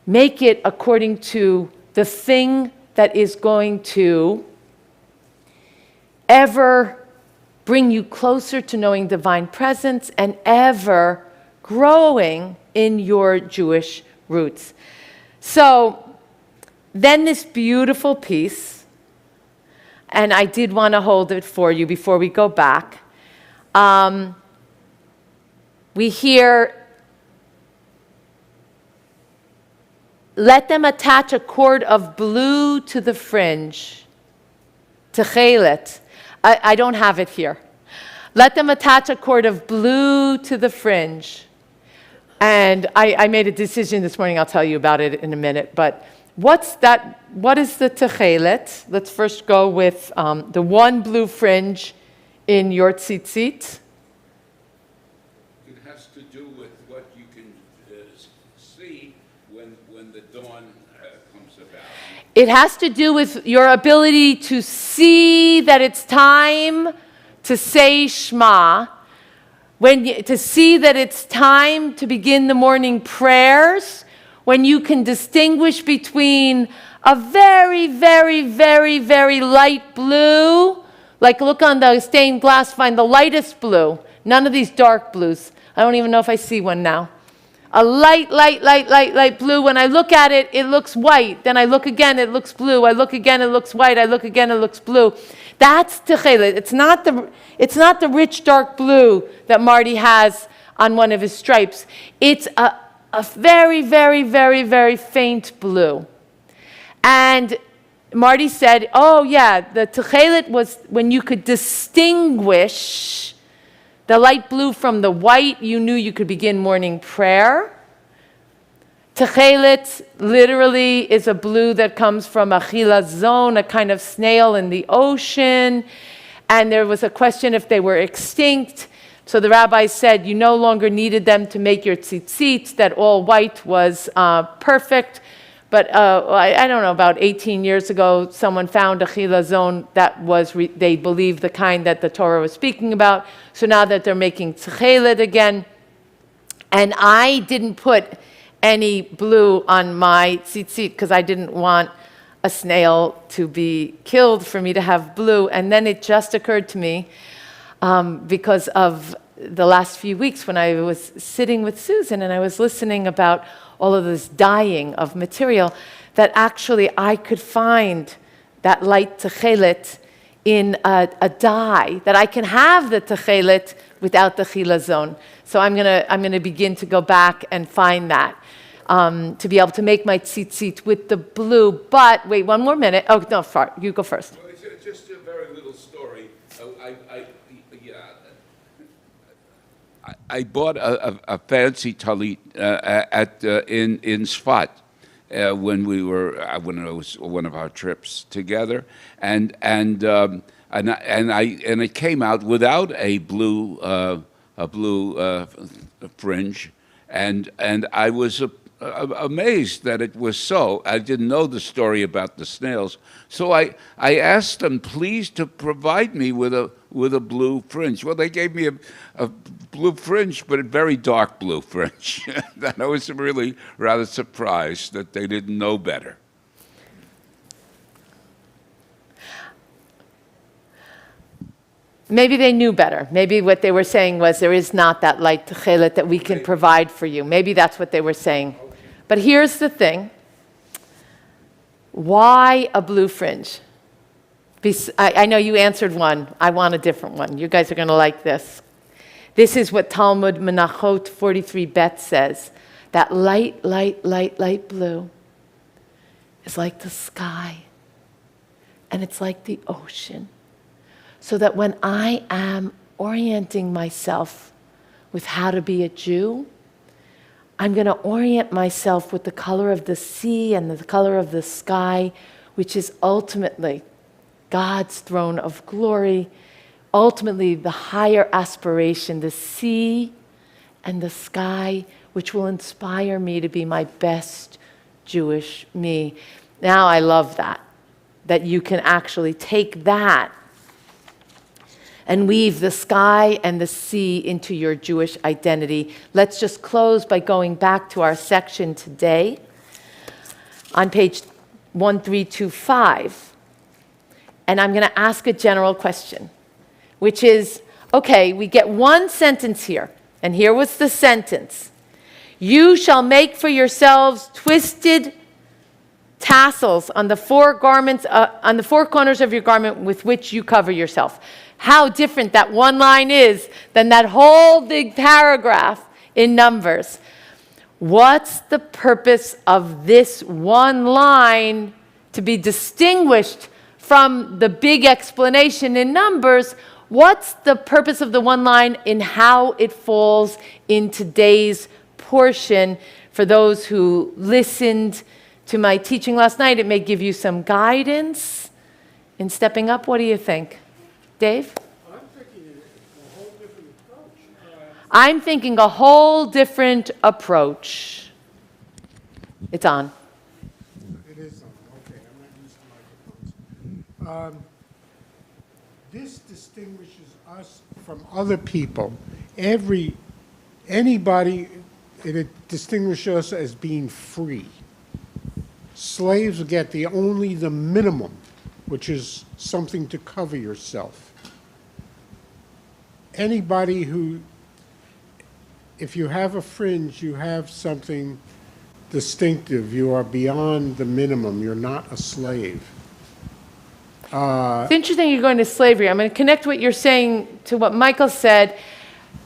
Make it according to the thing that is going to ever bring you closer to knowing divine presence and ever growing in your Jewish roots. So then this beautiful piece, and I did want to hold it for you before we go back. We hear, let them attach a cord of blue to the fringe, techelet. I don't have it here. Let them attach a cord of blue to the fringe. And I made a decision this morning. I'll tell you about it in a minute. But what's that? What is the techelet? Let's first go with the one blue fringe in your tzitzit. It has to do with what you can see when the dawn comes about. It has to do with your ability to see that it's time to say Shema to see that it's time to begin the morning prayers, when you can distinguish between a very, very, very, very light blue, like look on the stained glass, find the lightest blue, none of these dark blues. I don't even know if I see one now. A light, light, light, light, light blue. When I look at it, it looks white. Then I look again, it looks blue. I look again, it looks white. I look again, it looks blue. That's techelet. It's not the rich dark blue that Marty has on one of his stripes. It's a very, very, very, very faint blue. And Marty said, oh yeah, the techelet was when you could distinguish the light blue from the white, you knew you could begin morning prayer. Techelet literally is a blue that comes from a chilazon, a kind of snail in the ocean. And there was a question if they were extinct. So the rabbi said you no longer needed them to make your tzitzit, that all white was perfect. But I don't know, about 18 years ago, someone found a chilazon that was, they believed, the kind that the Torah was speaking about. So now that they're making techelet again, and I didn't put any blue on my tzitzit because I didn't want a snail to be killed for me to have blue. And then it just occurred to me, because of the last few weeks when I was sitting with Susan and I was listening about all of this dyeing of material, that actually I could find that light techelet in a dye, that I can have the techelet without the chilazon. So I'm gonna begin to go back and find that, to be able to make my tzitzit with the blue. But wait, one more minute. Oh no, you go first. Well, it's just a very little story. I bought a fancy talit in Sfat when it was one of our trips together, and it came out without a blue fringe, and I was amazed that it was so. I didn't know the story about the snails, so I asked them please to provide me with a blue fringe. Well, they gave me a blue fringe, but a very dark blue fringe. And I was really rather surprised that they didn't know better. Maybe they knew better. Maybe what they were saying was there is not that light techelet that we can provide for you. Maybe that's what they were saying. But here's the thing. Why a blue fringe? I know you answered one. I want a different one. You guys are going to like this. This is what Talmud Menachot 43 Bet says. That light, light, light, light blue is like the sky. And it's like the ocean. So that when I am orienting myself with how to be a Jew, I'm going to orient myself with the color of the sea and the color of the sky, which is ultimately God's throne of glory, ultimately the higher aspiration, the sea and the sky, which will inspire me to be my best Jewish me. Now I love that you can actually take that and weave the sky and the sea into your Jewish identity. Let's just close by going back to our section today on page 1325. And I'm going to ask a general question, which is, okay, we get one sentence here. And here was the sentence. You shall make for yourselves twisted tassels on the four corners of your garment with which you cover yourself. How different that one line is than that whole big paragraph in Numbers. What's the purpose of this one line to be distinguished from the big explanation in Numbers? What's the purpose of the one line in how it falls in today's portion? For those who listened to my teaching last night, it may give you some guidance in stepping up. What do you think? Dave? I'm thinking a whole different approach. I'm thinking a whole different approach. It's on. It is on. Okay, I'm not used to microphones. This distinguishes us from other people anybody, it distinguishes us as being free. Slaves get only the minimum, which is something to cover yourself. Anybody who, if you have a fringe, you have something distinctive. You are beyond the minimum. You're not a slave. It's interesting you're going to slavery. I'm going to connect what you're saying to what Michael said.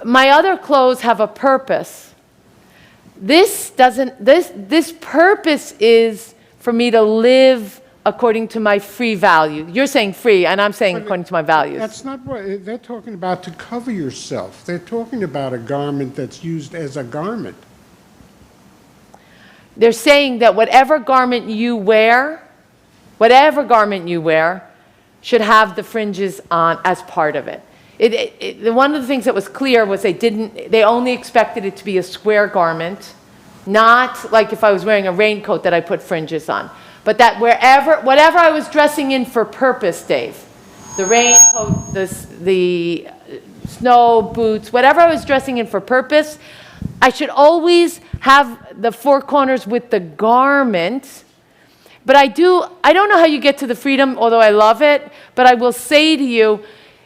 My other clothes have a purpose. This doesn't, this purpose is for me to live according to my free value. You're saying free, and I'm saying according to my values. That's not what they're talking about, to cover yourself. They're talking about a garment that's used as a garment. They're saying that whatever garment you wear should have the fringes on as part of it. One of the things that was clear was they only expected it to be a square garment, not like if I was wearing a raincoat that I put fringes on. But that whatever I was dressing in for purpose, Dave, the raincoat, the snow boots, whatever I was dressing in for purpose, I should always have the four corners with the garment. But I don't know how you get to the freedom, although I love it, but I will say to you,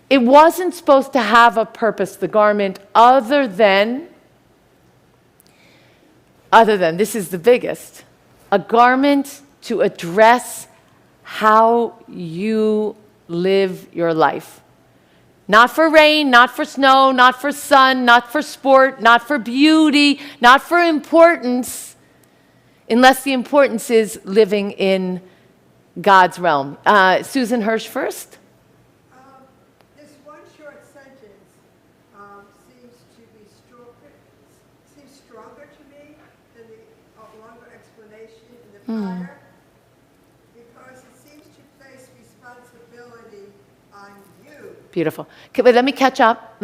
it wasn't supposed to have a purpose, the garment, other than, this is the biggest, a garment to address how you live your life. Not for rain, not for snow, not for sun, not for sport, not for beauty, not for importance, unless the importance is living in God's realm. Susan Hirsch first. This one short sentence seems stronger to me than the longer explanation in the prior, because it seems to place responsibility on you. Beautiful. Okay, wait, let me catch up.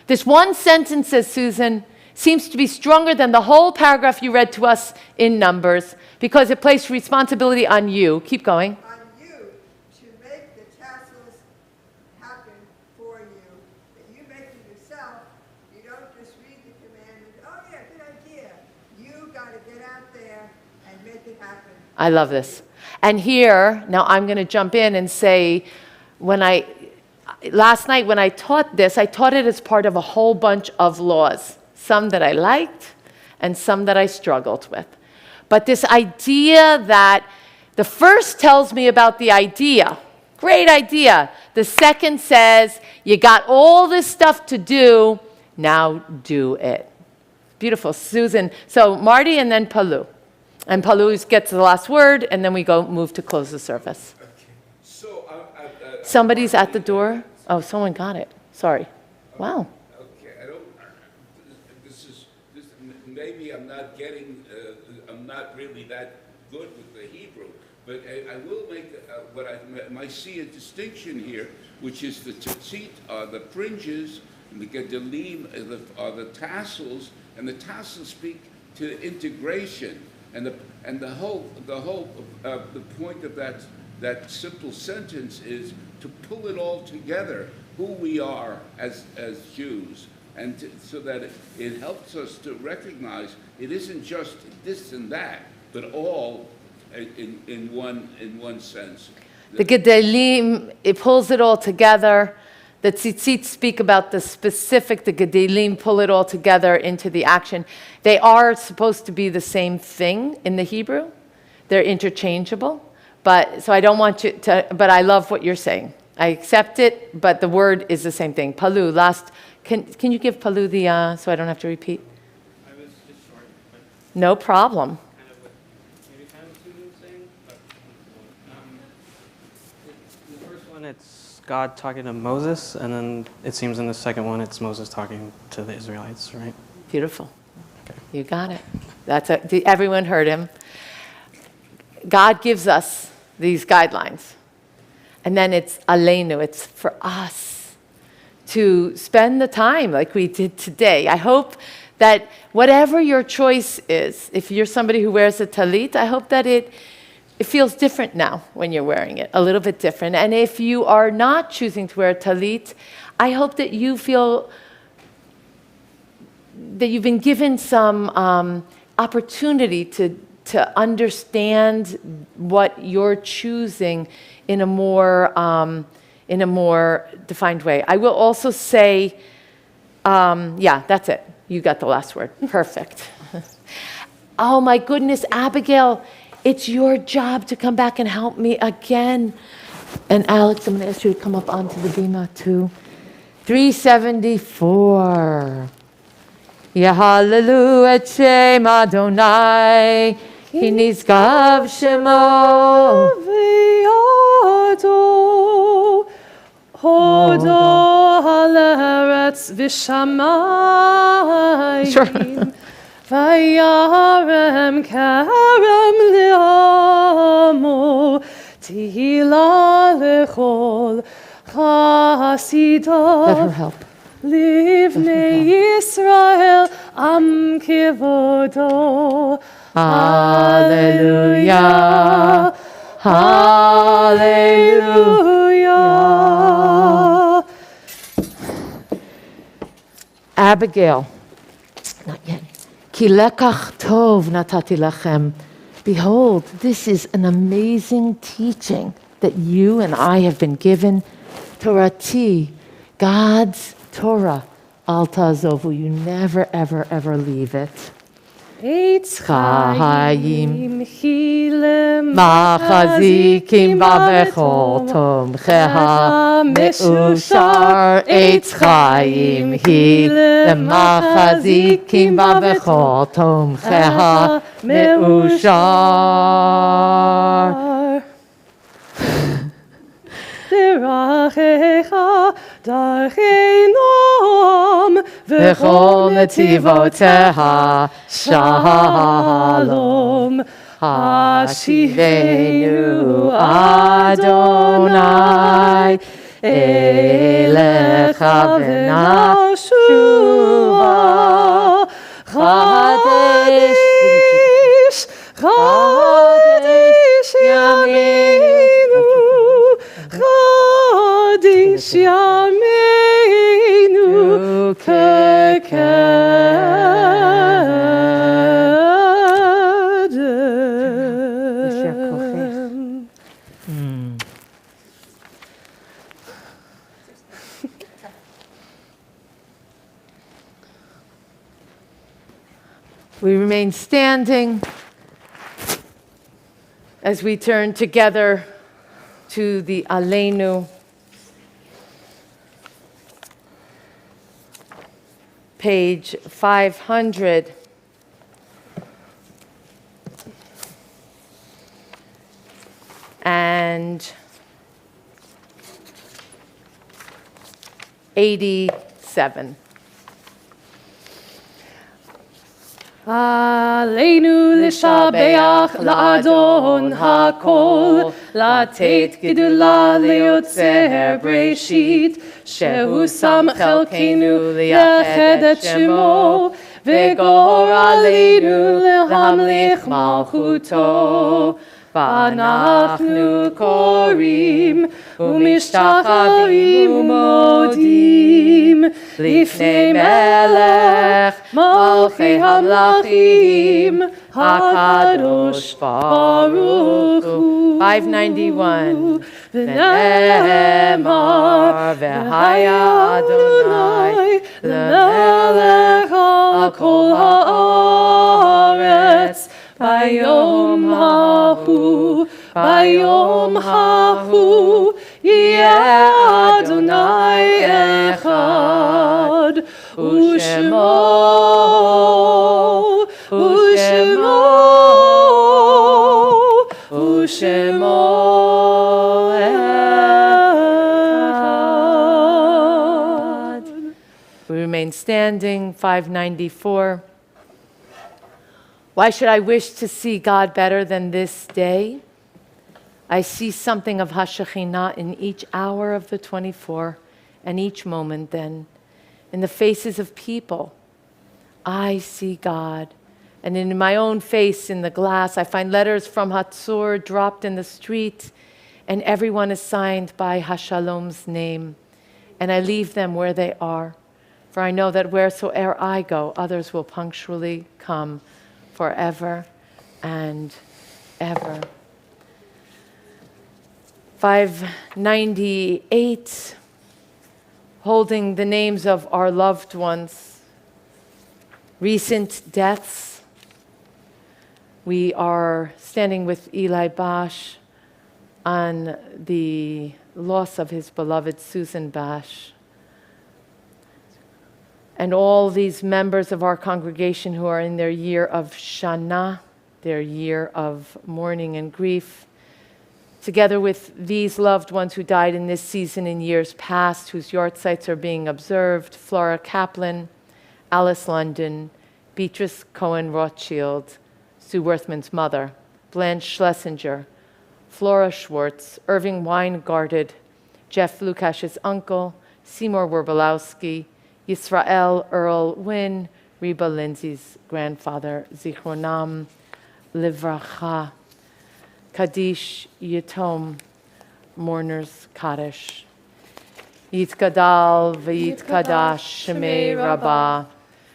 This one sentence, says Susan, seems to be stronger than the whole paragraph you read to us in Numbers, because it placed responsibility on you. Keep going. On you to make the tassels happen for you. That you make it yourself. You don't just read the commandment, oh yeah, good idea. You got to get out there and make it happen. I love this. And here, now I'm going to jump in and say, last night when I taught this, I taught it as part of a whole bunch of laws. Some that I liked and some that I struggled with. But this idea that the first tells me about the idea, great idea. The second says, you got all this stuff to do, now do it. Beautiful, Susan. So Marty and then Palu. And Palu gets the last word, and then we move to close the service. Okay. So, Somebody's at the door. Oh, someone got it. Sorry. Wow. Maybe I'm not getting, I'm not really that good with the Hebrew, but I will make I see a distinction here, which is the tzitzit are the fringes, and the gedalim are the tassels, and the tassels speak to integration, and the point of that simple sentence is to pull it all together, who we are as Jews. And so that it helps us to recognize it isn't just this and that, but all in one sense. The Gedalim, it pulls it all together. The tzitzit speak about the specific. The Gedalim pull it all together into the action. They are supposed to be the same thing in the Hebrew. They're interchangeable. So I don't want you to, but I love what you're saying. I accept it, but the word is the same thing. Palu, last. Can you give Palu the, so I don't have to repeat? I was just short, but no problem. kind of what Susan was saying. But, in the first one, it's God talking to Moses, and then it seems in the second one, it's Moses talking to the Israelites, right? Beautiful. Okay. You got it. Everyone heard him. God gives us these guidelines. And then it's aleinu, it's for us to spend the time like we did today. I hope that whatever your choice is, if you're somebody who wears a talit, I hope that it feels different now when you're wearing it, a little bit different. And if you are not choosing to wear a talit, I hope that you feel you've been given some opportunity to understand what you're choosing in a more defined way. I will also say, yeah, that's it. You got the last word. Perfect. Oh my goodness, Abigail, it's your job to come back and help me again. And Alex, I'm going to ask you to come up onto the bima too. 374. Yahalalu et Shem Adonai, Ki nizgav shemo v'yado, hodo ha'leretz v'shamayim, vayarem karem li'amo, tihila lechol chasidav. Let her help. Livnei Yisrael am kivodo. Hallelujah, hallelujah. Abigail, not yet. Ki lekach tov natati lachem. Behold, this is an amazing teaching that you and I have been given. Torati, God's Torah, al tazovu, you never, ever, ever leave it. Eitz chayim chilem Machazikim bavechol tomcheha meushar. Eitz chayim chilem machazikim bavechol tomcheha meushar. Derachecha darcheinom V'chol netivoteha shalom. Hashivenu Adonai elecha v'nashuva. Chadesh, Chadesh Yameinu, Chadesh Yameinu kekadem. We remain standing as we turn together to the Aleinu. Page 500. And 87. Aleinu l'shabeach la'adon ha'kol, latet gedula le'yotzer breshit, shehu sam chelkenu li'ached et shemo, v'gor aleinu le'hamlich malchuto. V'anachnu korim u'mishtachavim u'modim lifnei melech malchei hamlachim hakadosh baruch hu. 591. V'ne'emar v'haya Adonai lemelech al kol haaretz. Bayom hahu, yeh Adonai echad, u'shemo echad. We remain standing. 594. Why should I wish to see God better than this day? I see something of HaShekhinah in each hour of the 24 and each moment then. In the faces of people, I see God. And in my own face in the glass, I find letters from Hatzor dropped in the street, and everyone is signed by Hashalom's name. And I leave them where they are. For I know that wheresoe'er I go, others will punctually come forever and ever. 598, holding the names of our loved ones, recent deaths. We are standing with Eli Bash on the loss of his beloved Susan Bash. And all these members of our congregation who are in their year of Shana, their year of mourning and grief, together with these loved ones who died in this season in years past, whose yahrzeits are being observed: Flora Kaplan, Alice London, Beatrice Cohen Rothschild, Sue Worthman's mother, Blanche Schlesinger, Flora Schwartz, Irving Weingarted, Jeff Lukash's uncle, Seymour Werbolowski, Yisrael Earl Wynn, Reba Lindsay's grandfather, Zichronam Livracha, Kaddish Yatom, Mourners Kaddish. Yitgadal v'yitkadash Shemei Rabbah,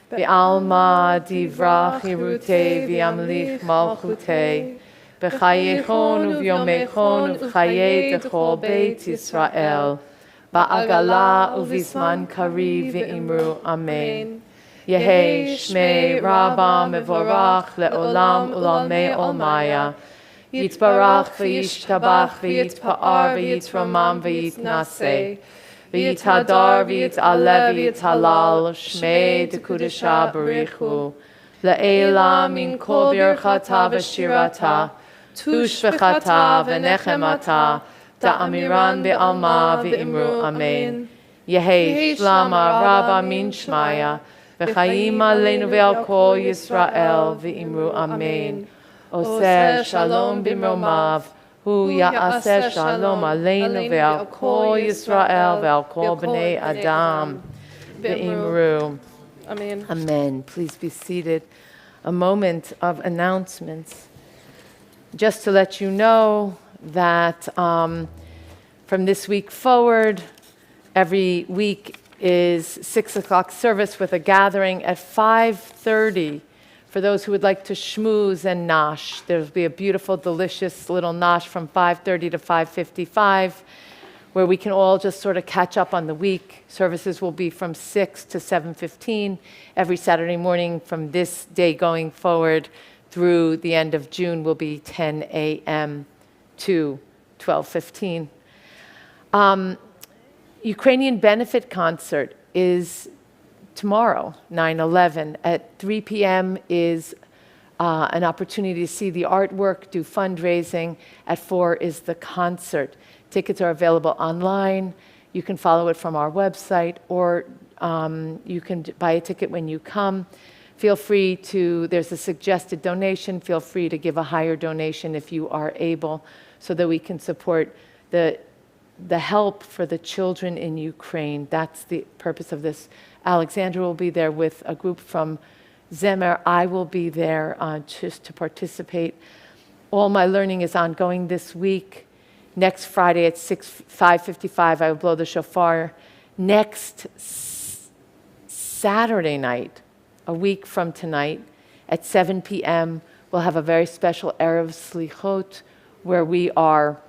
v'alma divrach Yerutei v'yamlich malchutei, b'chayechon u'vyomechon u'chayei dechol Beit Yisrael, ba'agala u'vizman kari v'imru Amen. Yehei Shmei Rabbah mevorach le'olam u'lamei olmaya, Yitzbarach v'yishtabach v'yitpa'ar v'yitramam v'yitnaseh, v'yithadar v'yit'aleh v'yithalal, Shmei dekudesha barichu, le'ela min kol birchata v'shirata, tush v'chata v'nechemata, da'amiran v'alma v'imru Amen. Yehei shlama Rabba min shmaya, v'chayim aleinu v'al kol Yisrael v'imru Amen. Oseh shalom b'mromav, hu ya'aseh shalom aleinu ve'al kol Yisrael ve'al kol b'nei Adam v'imru. Amen. Amen. Please be seated. A moment of announcements. Just to let you know that from this week forward, every week is 6 o'clock service with a gathering at 5:30. For those who would like to schmooze and nosh, there'll be a beautiful, delicious little nosh from 5:30 to 5:55, where we can all just sort of catch up on the week. Services will be from 6 to 7:15 every Saturday morning from this day going forward through the end of June will be 10 a.m. to 12:15. Ukrainian Benefit Concert is tomorrow, 9/11. At 3 p.m. is an opportunity to see the artwork, do fundraising. At 4 is the concert. Tickets are available online. You can follow it from our website, or you can buy a ticket when you come. Feel free to, there's a suggested donation. Feel free to give a higher donation if you are able, so that we can support the help for the children in Ukraine. That's the purpose of this. Alexandra will be there with a group from Zemer. I will be there just to participate. All my learning is ongoing this week. Next Friday at 5:55, I will blow the shofar. Next Saturday night, a week from tonight, at 7 p.m., we'll have a very special Erev Slichot, where we are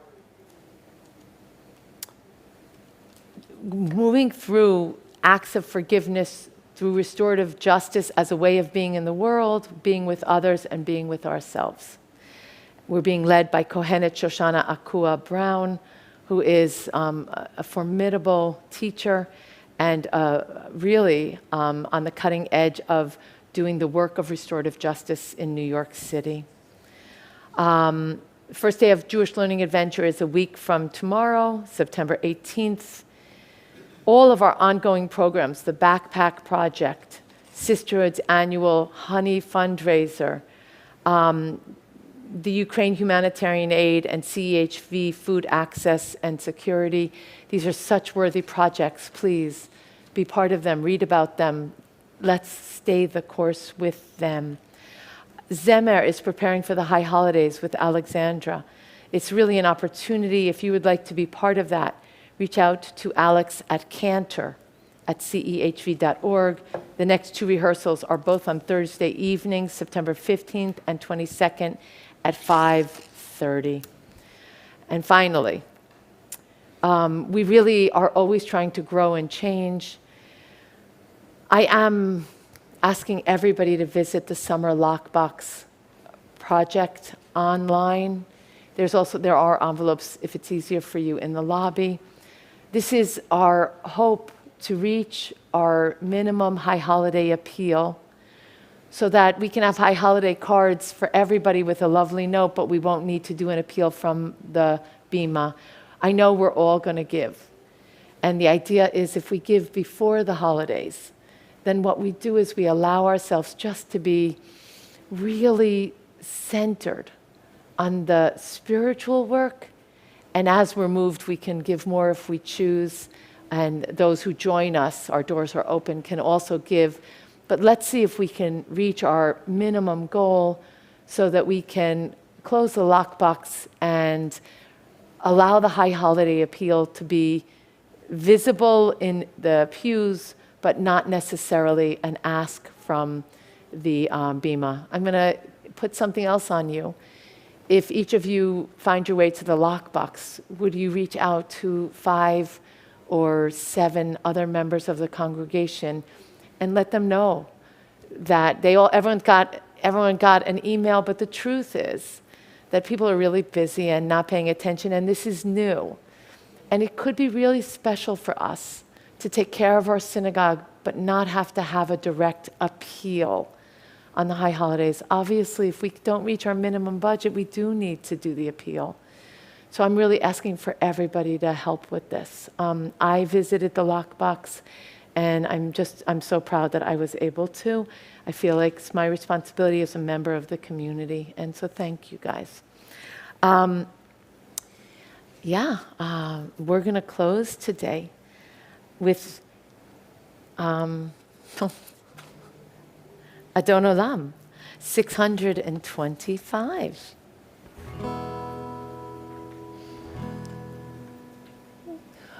moving through acts of forgiveness through restorative justice as a way of being in the world, being with others, and being with ourselves. We're being led by Kohenet Shoshana Akua Brown, who is a formidable teacher and really on the cutting edge of doing the work of restorative justice in New York City. First day of Jewish Learning Adventure is a week from tomorrow, September 18th. All of our ongoing programs, the Backpack Project, Sisterhood's annual Honey fundraiser, the Ukraine Humanitarian Aid and CEHV Food Access and Security. These are such worthy projects. Please be part of them, read about them. Let's stay the course with them. Zemer is preparing for the high holidays with Alexandra. It's really an opportunity. If you would like to be part of that, reach out to Alex at Cantor, at cehv.org. The next 2 rehearsals are both on Thursday evenings, September 15th and 22nd at 5:30. And finally, we really are always trying to grow and change. I am asking everybody to visit the Summer Lockbox project online. There are envelopes, if it's easier for you, in the lobby. This is our hope to reach our minimum high holiday appeal so that we can have high holiday cards for everybody with a lovely note, but we won't need to do an appeal from the Bima. I know we're all going to give. And the idea is if we give before the holidays, then what we do is we allow ourselves just to be really centered on the spiritual work. And as we're moved, we can give more if we choose. And those who join us, our doors are open, can also give. But let's see if we can reach our minimum goal so that we can close the lockbox and allow the high holiday appeal to be visible in the pews, but not necessarily an ask from the Bima. I'm going to put something else on you. If each of you find your way to the lockbox, would you reach out to 5 or 7 other members of the congregation and let them know that everyone got an email, but the truth is that people are really busy and not paying attention, and this is new. And it could be really special for us to take care of our synagogue, but not have to have a direct appeal on the high holidays. Obviously, if we don't reach our minimum budget, we do need to do the appeal. So I'm really asking for everybody to help with this. I visited the lockbox, and I'm so proud that I was able to. I feel like it's my responsibility as a member of the community, and so thank you guys. We're going to close today with Adon Olam, 625.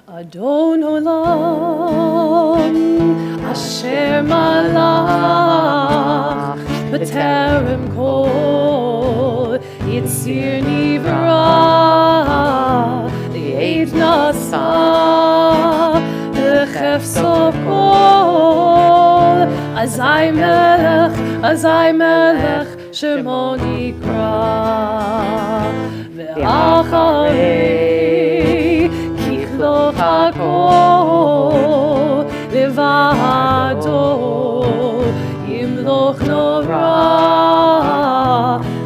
Adon Olam, Asher Malach, B'terem Kol, Yitzir Nivra, L'Eid Nasa, L'Chefso Kol, Azai Melech, Shemo Nikra, Ve'acharei, Kichlo Hakol, Levado, Yimloch Nora,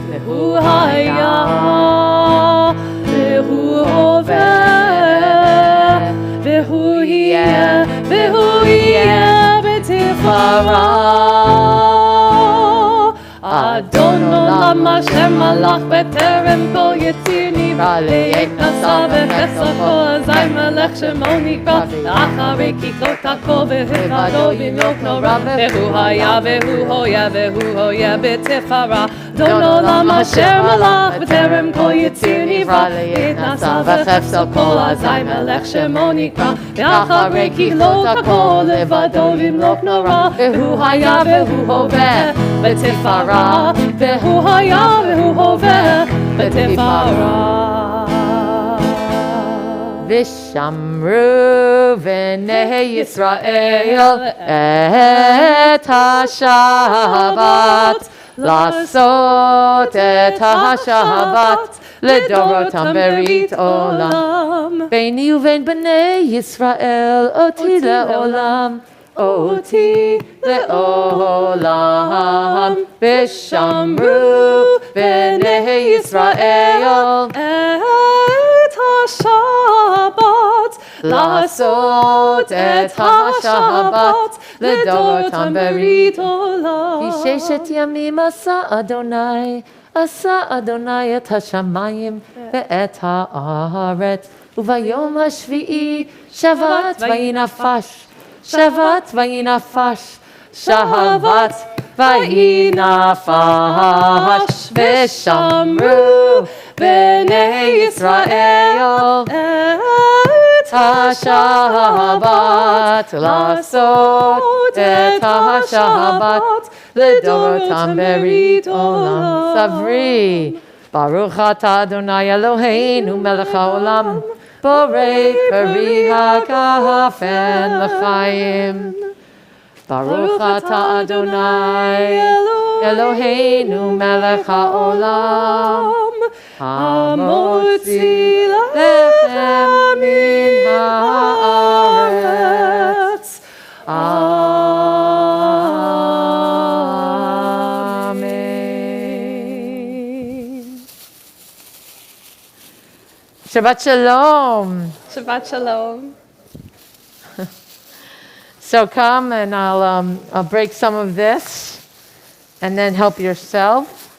Vehu Haya, Vehu Hover, Vehu Yeh, B'tifara. Adon Olam Asher Malach B'terem Kol Yitzir Nivra L'Eid Nasa V'Chefso Kol Azai Melech Shemo Nikra Acharei Kichot Hakol V'Hivado Yimloch Nora Vehu Haya Vehu Hoya B'tifara Adon Olam Asher Malach B'terem Kol Yitzir Nivra L'Eid Nasa V'Chefso Kol Azai Melech Shemo Nikra Acharei Kichot Hakol V'Hivado Yimloch Nora Vehu Haya Vehu Hoya B'tifara Vehu Haya Vehu Hover B'tifara. V'shamru v'nei Yisrael et ha-Shabbat Lasot et ha-Shabbat Ledorotam berit olam Beini uvein b'nei Yisrael oti le'olam Oti le'olam V'shamru v'nei Yisrael Et ha-Shabbat Lasot et ha-Shabbat Ledorotam berit olam B'sheshet yamim asa Adonai et hashamayim ve'et ha'aretz Uvayom hashvi'i shavat vayinafash Shavat vayinafash, Shavat vayinafash, V'shamru b'nei Yisrael et השבת, לעשות את השבת, לדורותם ברית עולם. סברי, ברוך אתה אדוני אלוהינו מלך העולם, בורא פרי הגפן לחיים. ברוך אתה אדוני אלוהינו מלך העולם, המוציא לחם מן הארץ. Amen. Shabbat Shalom. Shabbat Shalom. So come and I'll break some of this and then help yourself.